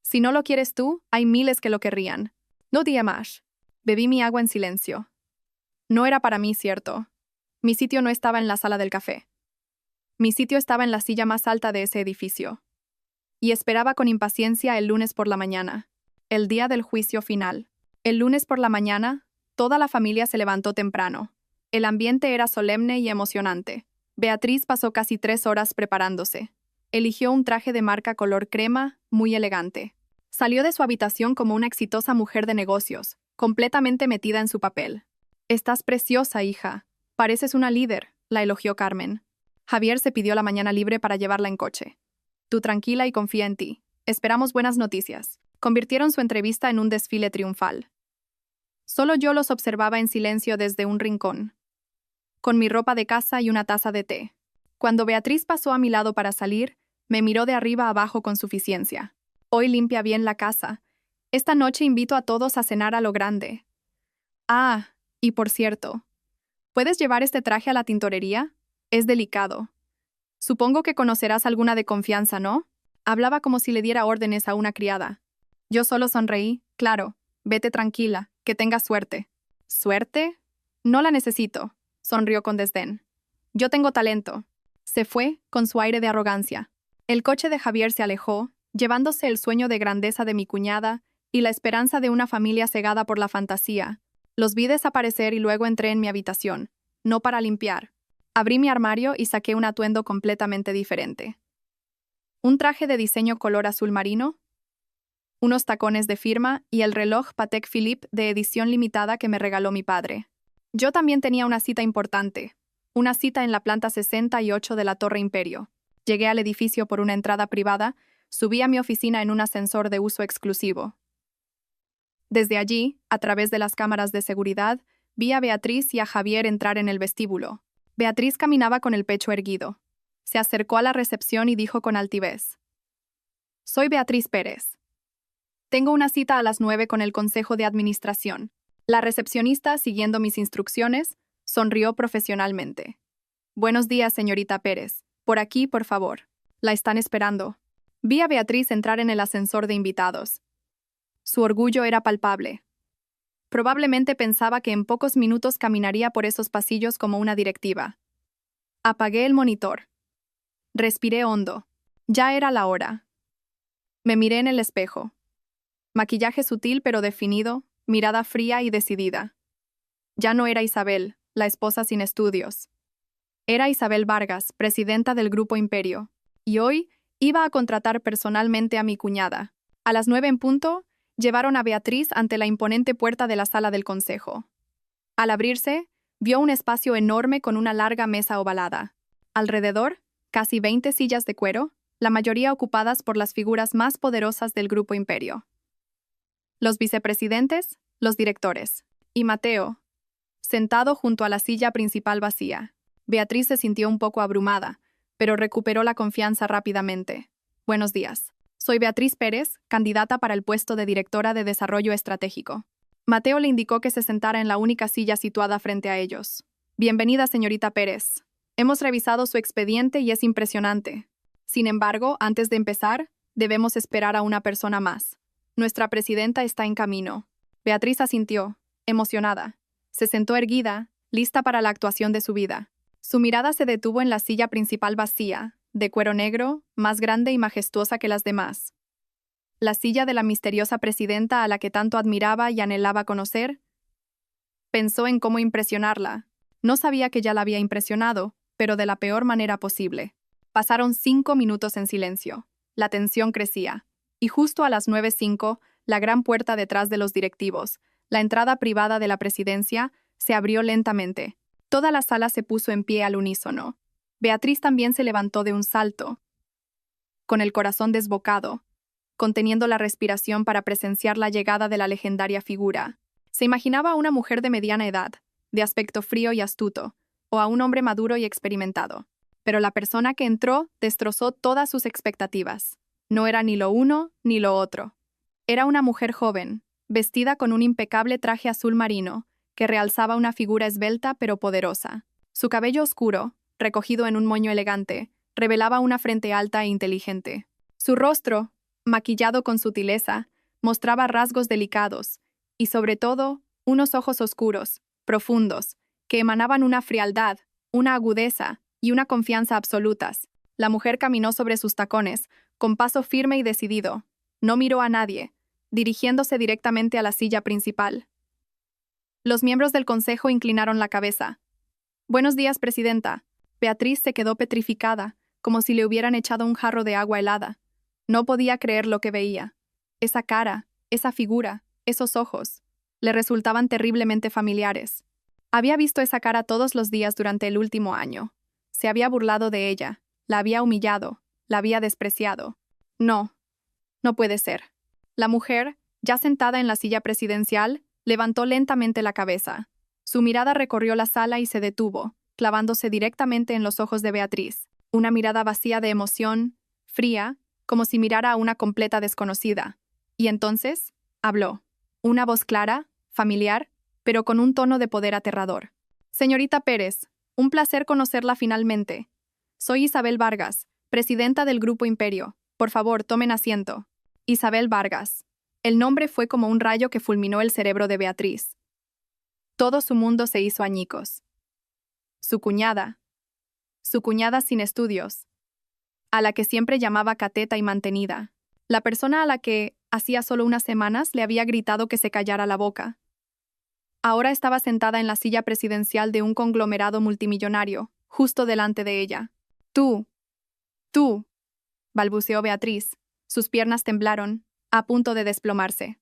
Si no lo quieres tú, hay miles que lo querrían». No dije más. Bebí mi agua en silencio. No era para mí, cierto. Mi sitio no estaba en la sala del café. Mi sitio estaba en la silla más alta de ese edificio. Y esperaba con impaciencia el lunes por la mañana, el día del juicio final. El lunes por la mañana, toda la familia se levantó temprano. El ambiente era solemne y emocionante. Beatriz pasó casi 3 horas preparándose. Eligió un traje de marca color crema, muy elegante. Salió de su habitación como una exitosa mujer de negocios, completamente metida en su papel. «Estás preciosa, hija. Pareces una líder», la elogió Carmen. Javier se pidió la mañana libre para llevarla en coche. «Tú tranquila y confía en ti. Esperamos buenas noticias». Convirtieron su entrevista en un desfile triunfal. Solo yo los observaba en silencio desde un rincón, con mi ropa de casa y una taza de té. Cuando Beatriz pasó a mi lado para salir, me miró de arriba a abajo con suficiencia. «Hoy limpia bien la casa. Esta noche invito a todos a cenar a lo grande. Ah, y por cierto, ¿puedes llevar este traje a la tintorería? Es delicado. Supongo que conocerás alguna de confianza, ¿no?». Hablaba como si le diera órdenes a una criada. Yo solo sonreí. «Claro, vete tranquila, que tengas suerte». «¿Suerte? No la necesito», sonrió con desdén. «Yo tengo talento». Se fue, con su aire de arrogancia. El coche de Javier se alejó, llevándose el sueño de grandeza de mi cuñada y la esperanza de una familia cegada por la fantasía. Los vi desaparecer y luego entré en mi habitación, no para limpiar. Abrí mi armario y saqué un atuendo completamente diferente. Un traje de diseño color azul marino, unos tacones de firma y el reloj Patek Philippe de edición limitada que me regaló mi padre. Yo también tenía una cita importante, una cita en la planta 68 de la Torre Imperio. Llegué al edificio por una entrada privada, subí a mi oficina en un ascensor de uso exclusivo. Desde allí, a través de las cámaras de seguridad, vi a Beatriz y a Javier entrar en el vestíbulo. Beatriz caminaba con el pecho erguido. Se acercó a la recepción y dijo con altivez: «Soy Beatriz Pérez. Tengo una cita a las 9 con el Consejo de Administración. La recepcionista, siguiendo mis instrucciones, sonrió profesionalmente. Buenos días, señorita Pérez. Por aquí, por favor. La están esperando. Vi a Beatriz entrar en el ascensor de invitados. Su orgullo era palpable. Probablemente pensaba que en pocos minutos caminaría por esos pasillos como una directiva. Apagué el monitor. Respiré hondo. Ya era la hora. Me miré en el espejo. Maquillaje sutil pero definido, mirada fría y decidida. Ya no era Isabel, la esposa sin estudios. Era Isabel Vargas, presidenta del Grupo Imperio, y hoy iba a contratar personalmente a mi cuñada. A las 9 en punto, llevaron a Beatriz ante la imponente puerta de la sala del consejo. Al abrirse, vio un espacio enorme con una larga mesa ovalada. Alrededor, casi 20 sillas de cuero, la mayoría ocupadas por las figuras más poderosas del Grupo Imperio. Los vicepresidentes, los directores, y Mateo, sentado junto a la silla principal vacía. Beatriz se sintió un poco abrumada, pero recuperó la confianza rápidamente. Buenos días. Soy Beatriz Pérez, candidata para el puesto de directora de Desarrollo Estratégico. Mateo le indicó que se sentara en la única silla situada frente a ellos. Bienvenida, señorita Pérez. Hemos revisado su expediente y es impresionante. Sin embargo, antes de empezar, debemos esperar a una persona más. Nuestra presidenta está en camino. Beatriz asintió, emocionada. Se sentó erguida, lista para la actuación de su vida. Su mirada se detuvo en la silla principal vacía, de cuero negro, más grande y majestuosa que las demás. La silla de la misteriosa presidenta a la que tanto admiraba y anhelaba conocer. Pensó en cómo impresionarla. No sabía que ya la había impresionado, pero de la peor manera posible. Pasaron 5 minutos en silencio. La tensión crecía. Y justo a las 9:05, la gran puerta detrás de los directivos, la entrada privada de la presidencia, se abrió lentamente. Toda la sala se puso en pie al unísono. Beatriz también se levantó de un salto, con el corazón desbocado, conteniendo la respiración para presenciar la llegada de la legendaria figura. Se imaginaba a una mujer de mediana edad, de aspecto frío y astuto, o a un hombre maduro y experimentado. Pero la persona que entró destrozó todas sus expectativas. No era ni lo uno ni lo otro. Era una mujer joven, vestida con un impecable traje azul marino, que realzaba una figura esbelta pero poderosa. Su cabello oscuro, recogido en un moño elegante, revelaba una frente alta e inteligente. Su rostro, maquillado con sutileza, mostraba rasgos delicados, y sobre todo, unos ojos oscuros, profundos, que emanaban una frialdad, una agudeza y una confianza absolutas. La mujer caminó sobre sus tacones, con paso firme y decidido. No miró a nadie, dirigiéndose directamente a la silla principal. Los miembros del consejo inclinaron la cabeza. Buenos días, presidenta. Beatriz se quedó petrificada, como si le hubieran echado un jarro de agua helada. No podía creer lo que veía. Esa cara, esa figura, esos ojos, le resultaban terriblemente familiares. Había visto esa cara todos los días durante el último año. Se había burlado de ella, la había humillado, la había despreciado. No, no puede ser. La mujer, ya sentada en la silla presidencial, levantó lentamente la cabeza. Su mirada recorrió la sala y se detuvo, clavándose directamente en los ojos de Beatriz. Una mirada vacía de emoción, fría, como si mirara a una completa desconocida. Y entonces, habló. Una voz clara, familiar, pero con un tono de poder aterrador. Señorita Pérez, un placer conocerla finalmente. Soy Isabel Vargas, presidenta del Grupo Imperio. Por favor, tomen asiento. Isabel Vargas. El nombre fue como un rayo que fulminó el cerebro de Beatriz. Todo su mundo se hizo añicos. Su cuñada sin estudios, a la que siempre llamaba cateta y mantenida, la persona a la que, hacía solo unas semanas, le había gritado que se callara la boca. Ahora estaba sentada en la silla presidencial de un conglomerado multimillonario, justo delante de ella. Tú, balbuceó Beatriz. Sus piernas temblaron, a punto de desplomarse.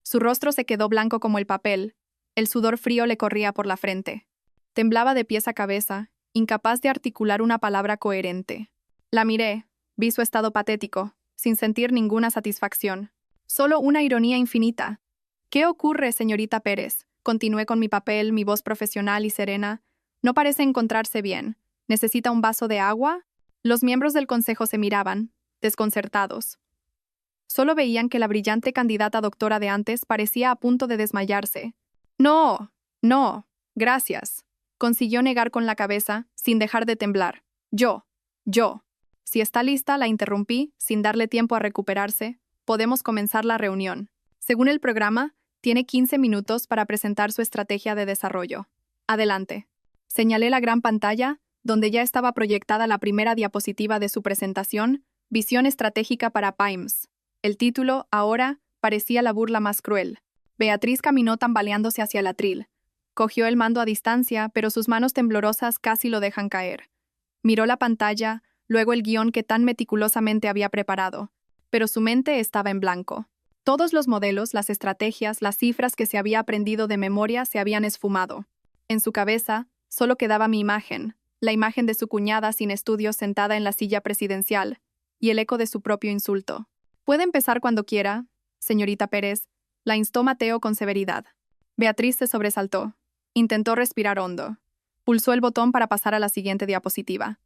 Su rostro se quedó blanco como el papel, el sudor frío le corría por la frente. Temblaba de pies a cabeza, incapaz de articular una palabra coherente. La miré, vi su estado patético, sin sentir ninguna satisfacción. Solo una ironía infinita. ¿Qué ocurre, señorita Pérez? Continué con mi papel, mi voz profesional y serena. No parece encontrarse bien. ¿Necesita un vaso de agua? Los miembros del consejo se miraban, desconcertados. Solo veían que la brillante candidata doctora de antes parecía a punto de desmayarse. No, no, gracias. Consiguió negar con la cabeza, sin dejar de temblar. Yo. Si está lista, la interrumpí, sin darle tiempo a recuperarse. Podemos comenzar la reunión. Según el programa, tiene 15 minutos para presentar su estrategia de desarrollo. Adelante. Señalé la gran pantalla, donde ya estaba proyectada la primera diapositiva de su presentación, Visión Estratégica para PIMES. El título, ahora, parecía la burla más cruel. Beatriz caminó tambaleándose hacia el atril. Cogió el mando a distancia, pero sus manos temblorosas casi lo dejan caer. Miró la pantalla, luego el guión que tan meticulosamente había preparado, pero su mente estaba en blanco. Todos los modelos, las estrategias, las cifras que se había aprendido de memoria se habían esfumado. En su cabeza, solo quedaba mi imagen, la imagen de su cuñada sin estudios sentada en la silla presidencial, y el eco de su propio insulto. «Puede empezar cuando quiera, señorita Pérez», la instó Mateo con severidad. Beatriz se sobresaltó. Intentó respirar hondo. Pulsó el botón para pasar a la siguiente diapositiva.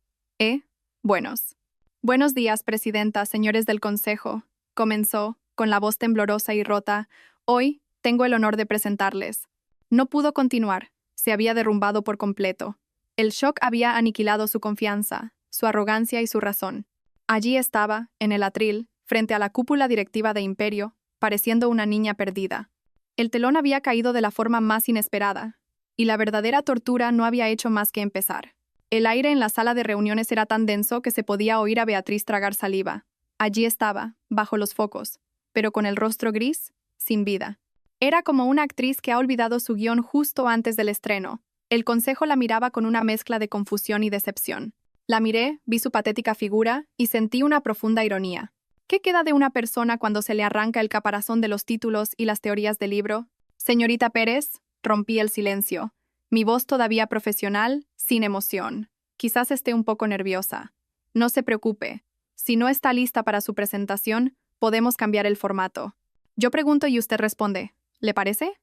Buenos. Buenos días, presidenta, señores del Consejo. Comenzó, con la voz temblorosa y rota. Hoy, tengo el honor de presentarles. No pudo continuar. Se había derrumbado por completo. El shock había aniquilado su confianza, su arrogancia y su razón. Allí estaba, en el atril, frente a la cúpula directiva de Imperio, pareciendo una niña perdida. El telón había caído de la forma más inesperada, y la verdadera tortura no había hecho más que empezar. El aire en la sala de reuniones era tan denso que se podía oír a Beatriz tragar saliva. Allí estaba, bajo los focos, pero con el rostro gris, sin vida. Era como una actriz que ha olvidado su guión justo antes del estreno. El consejo la miraba con una mezcla de confusión y decepción. La miré, vi su patética figura y sentí una profunda ironía. ¿Qué queda de una persona cuando se le arranca el caparazón de los títulos y las teorías del libro? Señorita Pérez, rompí el silencio. Mi voz todavía profesional, sin emoción. Quizás esté un poco nerviosa. No se preocupe. Si no está lista para su presentación, podemos cambiar el formato. Yo pregunto y usted responde. ¿Le parece?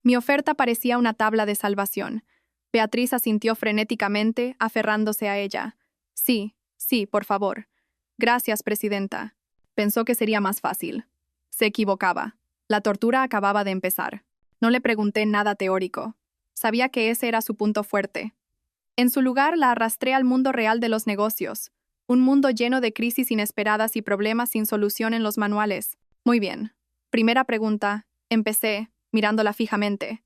Mi oferta parecía una tabla de salvación. Beatriz asintió frenéticamente, aferrándose a ella. Sí, por favor. Gracias, presidenta. Pensó que sería más fácil. Se equivocaba. La tortura acababa de empezar. No le pregunté nada teórico. Sabía que ese era su punto fuerte. En su lugar, la arrastré al mundo real de los negocios. Un mundo lleno de crisis inesperadas y problemas sin solución en los manuales. Muy bien. Primera pregunta. Empecé, mirándola fijamente.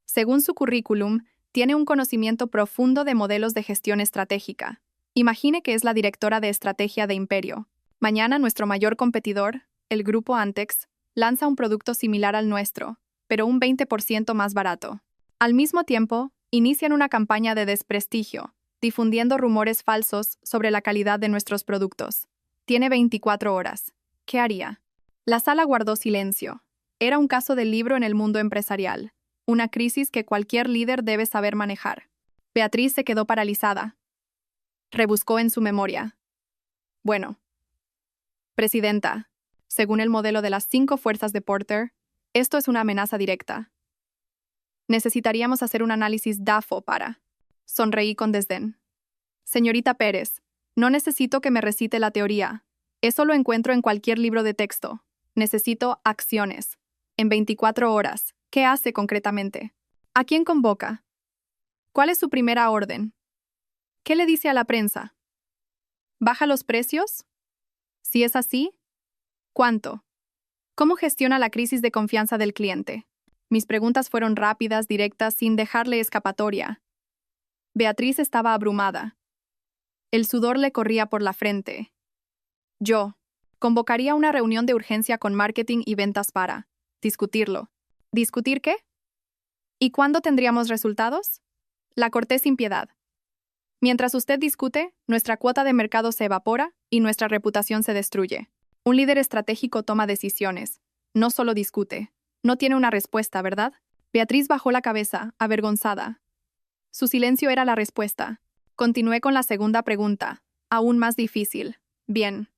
Según su currículum, tiene un conocimiento profundo de modelos de gestión estratégica. Imagine que es la directora de estrategia de Imperio. Mañana nuestro mayor competidor, el grupo Antex, lanza un producto similar al nuestro, pero un 20% más barato. Al mismo tiempo, inician una campaña de desprestigio, difundiendo rumores falsos sobre la calidad de nuestros productos. Tiene 24 horas. ¿Qué haría? La sala guardó silencio. Era un caso del libro en el mundo empresarial, una crisis que cualquier líder debe saber manejar. Beatriz se quedó paralizada. Rebuscó en su memoria. Bueno. Presidenta, según el modelo de las 5 fuerzas de Porter, esto es una amenaza directa. Necesitaríamos hacer un análisis DAFO para... Sonreí con desdén. Señorita Pérez, no necesito que me recite la teoría. Eso lo encuentro en cualquier libro de texto. Necesito acciones. En 24 horas, ¿qué hace concretamente? ¿A quién convoca? ¿Cuál es su primera orden? ¿Qué le dice a la prensa? ¿Baja los precios? Si es así, ¿cuánto? ¿Cómo gestiona la crisis de confianza del cliente? Mis preguntas fueron rápidas, directas, sin dejarle escapatoria. Beatriz estaba abrumada. El sudor le corría por la frente. Yo convocaría una reunión de urgencia con marketing y ventas para discutirlo. ¿Discutir qué? ¿Y cuándo tendríamos resultados? La corté sin piedad. Mientras usted discute, nuestra cuota de mercado se evapora y nuestra reputación se destruye. Un líder estratégico toma decisiones, no solo discute. No tiene una respuesta, ¿verdad? Beatriz bajó la cabeza, avergonzada. Su silencio era la respuesta. Continué con la segunda pregunta, aún más difícil. Bien.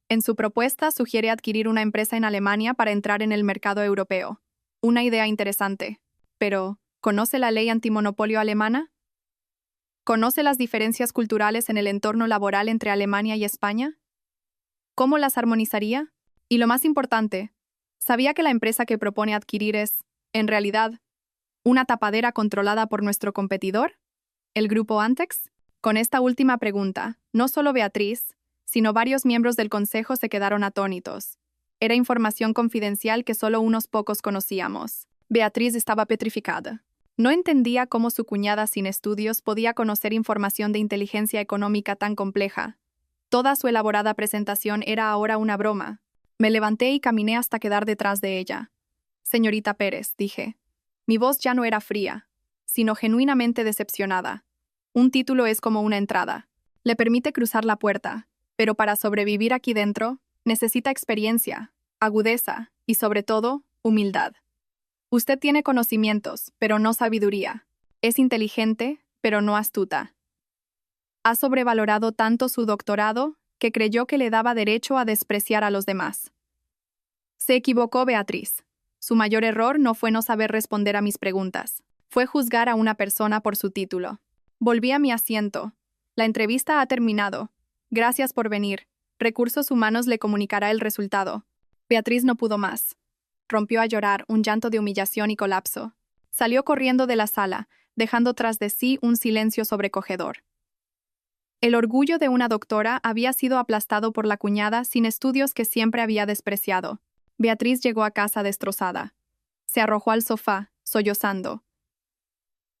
En su propuesta sugiere adquirir una empresa en Alemania para entrar en el mercado europeo. Una idea interesante. Pero, ¿conoce la ley antimonopolio alemana? ¿Conoce las diferencias culturales en el entorno laboral entre Alemania y España? ¿Cómo las armonizaría? Y lo más importante, ¿sabía que la empresa que propone adquirir es, en realidad, ¿Una tapadera controlada por nuestro competidor? ¿El grupo Antex? Con esta última pregunta, no solo Beatriz, sino varios miembros del consejo se quedaron atónitos. Era información confidencial que solo unos pocos conocíamos. Beatriz estaba petrificada. No entendía cómo su cuñada sin estudios podía conocer información de inteligencia económica tan compleja. Toda su elaborada presentación era ahora una broma. Me levanté y caminé hasta quedar detrás de ella. Señorita Pérez, dije. Mi voz ya no era fría, sino genuinamente decepcionada. Un título es como una entrada. Le permite cruzar la puerta, pero para sobrevivir aquí dentro, necesita experiencia, agudeza y, sobre todo, humildad. Usted tiene conocimientos, pero no sabiduría. Es inteligente, pero no astuta. Ha sobrevalorado tanto su doctorado que creyó que le daba derecho a despreciar a los demás. Se equivocó Beatriz. Su mayor error no fue no saber responder a mis preguntas. Fue juzgar a una persona por su título. Volví a mi asiento. La entrevista ha terminado. Gracias por venir. Recursos Humanos le comunicará el resultado. Beatriz no pudo más. Rompió a llorar, un llanto de humillación y colapso. Salió corriendo de la sala, dejando tras de sí un silencio sobrecogedor. El orgullo de una doctora había sido aplastado por la cuñada sin estudios que siempre había despreciado. Beatriz llegó a casa destrozada. Se arrojó al sofá, sollozando.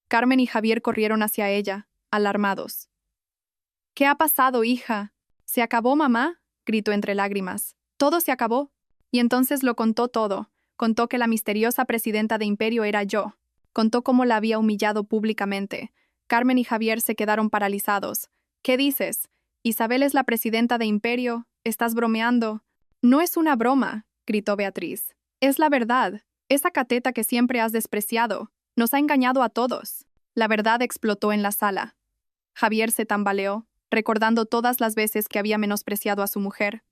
Carmen y Javier corrieron hacia ella, alarmados. ¿Qué ha pasado, hija? ¿Se acabó, mamá? Gritó entre lágrimas. Todo se acabó. Y entonces lo contó todo. Contó que la misteriosa presidenta de Imperio era yo. Contó cómo la había humillado públicamente. Carmen y Javier se quedaron paralizados. ¿Qué dices? ¿Isabel es la presidenta de Imperio? ¿Estás bromeando? No es una broma, gritó Beatriz. Es la verdad. Esa cateta que siempre has despreciado. Nos ha engañado a todos. La verdad explotó en la sala. Javier se tambaleó, recordando todas las veces que había menospreciado a su mujer.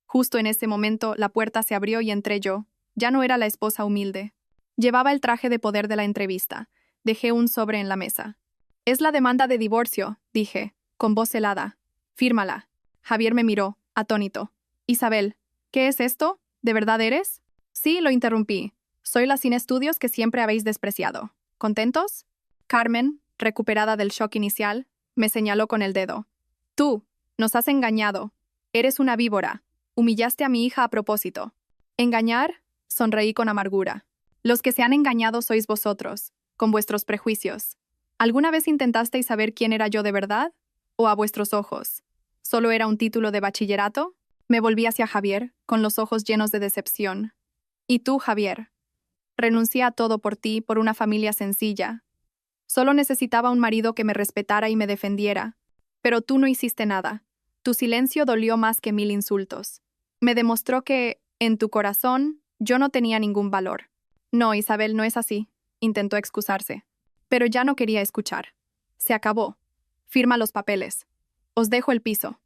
Justo en ese momento, la puerta se abrió y entré yo. Ya no era la esposa humilde. Llevaba el traje de poder de la entrevista. Dejé un sobre en la mesa. Es la demanda de divorcio, dije, con voz helada. Fírmala. Javier me miró, atónito. Isabel, ¿qué es esto? ¿De verdad eres? Sí, lo interrumpí. Soy la sin estudios que siempre habéis despreciado. ¿Contentos? Carmen, recuperada del shock inicial, me señaló con el dedo. Tú, nos has engañado. Eres una víbora. Humillaste a mi hija a propósito. ¿Engañar? Sonreí con amargura. Los que se han engañado sois vosotros, con vuestros prejuicios. ¿Alguna vez intentasteis saber quién era yo de verdad? ¿O a vuestros ojos? ¿Solo era un título de bachillerato? Me volví hacia Javier, con los ojos llenos de decepción. ¿Y tú, Javier? Renuncié a todo por ti, por una familia sencilla. Solo necesitaba un marido que me respetara y me defendiera. Pero tú no hiciste nada. Tu silencio dolió más que 1000 insultos. Me demostró que, en tu corazón, yo no tenía ningún valor. No, Isabel, no es así, intentó excusarse. Pero ya no quería escuchar. Se acabó. Firma los papeles. Os dejo el piso.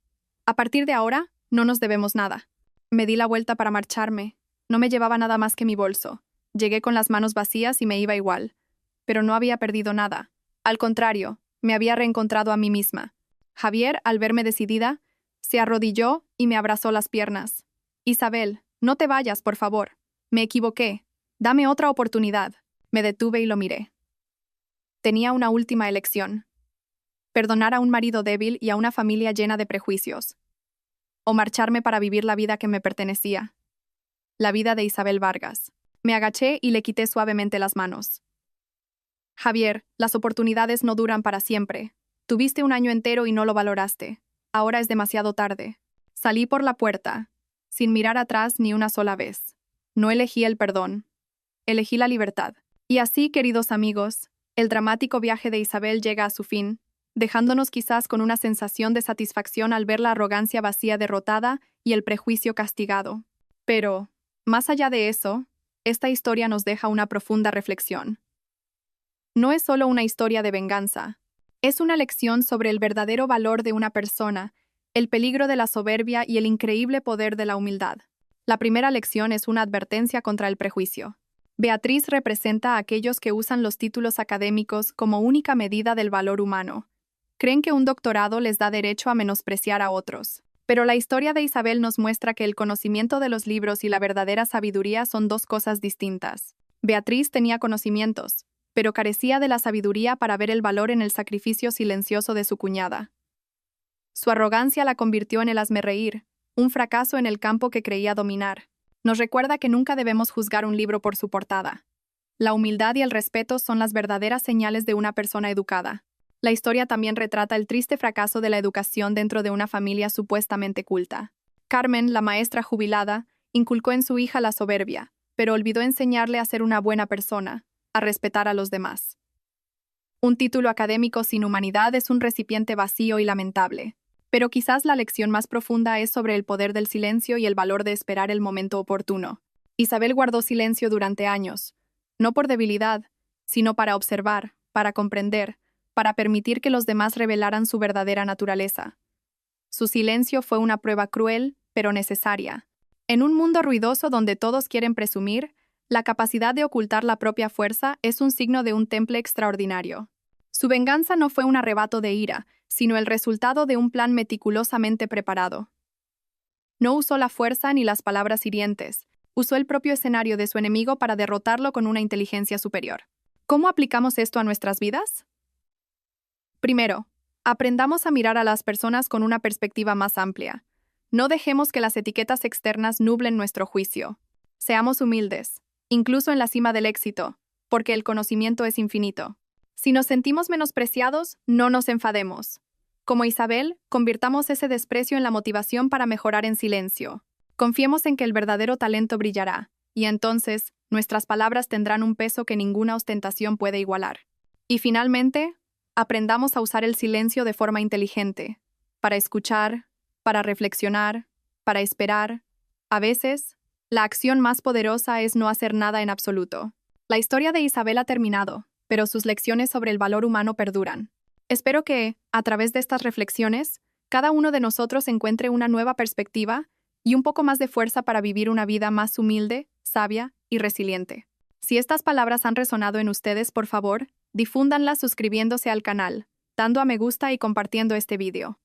A partir de ahora, no nos debemos nada. Me di la vuelta para marcharme. No me llevaba nada más que mi bolso. Llegué con las manos vacías y me iba igual. Pero no había perdido nada. Al contrario, me había reencontrado a mí misma. Javier, al verme decidida, se arrodilló y me abrazó las piernas. Isabel, no te vayas, por favor. Me equivoqué. Dame otra oportunidad. Me detuve y lo miré. Tenía una última elección. Perdonar a un marido débil y a una familia llena de prejuicios. O marcharme para vivir la vida que me pertenecía. La vida de Isabel Vargas. Me agaché y le quité suavemente las manos. Javier, las oportunidades no duran para siempre. Tuviste un año entero y no lo valoraste. Ahora es demasiado tarde. Salí por la puerta, sin mirar atrás ni una sola vez. No elegí el perdón. Elegí la libertad. Y así, queridos amigos, el dramático viaje de Isabel llega a su fin, dejándonos quizás con una sensación de satisfacción al ver la arrogancia vacía derrotada y el prejuicio castigado. Pero, más allá de eso, esta historia nos deja una profunda reflexión. No es solo una historia de venganza, es una lección sobre el verdadero valor de una persona, el peligro de la soberbia y el increíble poder de la humildad. La primera lección es una advertencia contra el prejuicio. Beatriz representa a aquellos que usan los títulos académicos como única medida del valor humano. Creen que un doctorado les da derecho a menospreciar a otros. Pero la historia de Isabel nos muestra que el conocimiento de los libros y la verdadera sabiduría son dos cosas distintas. Beatriz tenía conocimientos, pero carecía de la sabiduría para ver el valor en el sacrificio silencioso de su cuñada. Su arrogancia la convirtió en el hazmerreír, un fracaso en el campo que creía dominar. Nos recuerda que nunca debemos juzgar un libro por su portada. La humildad y el respeto son las verdaderas señales de una persona educada. La historia también retrata el triste fracaso de la educación dentro de una familia supuestamente culta. Carmen, la maestra jubilada, inculcó en su hija la soberbia, pero olvidó enseñarle a ser una buena persona, a respetar a los demás. Un título académico sin humanidad es un recipiente vacío y lamentable, pero quizás la lección más profunda es sobre el poder del silencio y el valor de esperar el momento oportuno. Isabel guardó silencio durante años, no por debilidad, sino para observar, para comprender, para permitir que los demás revelaran su verdadera naturaleza. Su silencio fue una prueba cruel, pero necesaria. En un mundo ruidoso donde todos quieren presumir, la capacidad de ocultar la propia fuerza es un signo de un temple extraordinario. Su venganza no fue un arrebato de ira, sino el resultado de un plan meticulosamente preparado. No usó la fuerza ni las palabras hirientes, usó el propio escenario de su enemigo para derrotarlo con una inteligencia superior. ¿Cómo aplicamos esto a nuestras vidas? Primero, aprendamos a mirar a las personas con una perspectiva más amplia. No dejemos que las etiquetas externas nublen nuestro juicio. Seamos humildes, incluso en la cima del éxito, porque el conocimiento es infinito. Si nos sentimos menospreciados, no nos enfademos. Como Isabel, convirtamos ese desprecio en la motivación para mejorar en silencio. Confiemos en que el verdadero talento brillará, y entonces, nuestras palabras tendrán un peso que ninguna ostentación puede igualar. Y finalmente, aprendamos a usar el silencio de forma inteligente, para escuchar, para reflexionar, para esperar. A veces, la acción más poderosa es no hacer nada en absoluto. La historia de Isabel ha terminado, pero sus lecciones sobre el valor humano perduran. Espero que, a través de estas reflexiones, cada uno de nosotros encuentre una nueva perspectiva y un poco más de fuerza para vivir una vida más humilde, sabia y resiliente. Si estas palabras han resonado en ustedes, por favor, difúndanlas suscribiéndose al canal, dando a me gusta y compartiendo este video.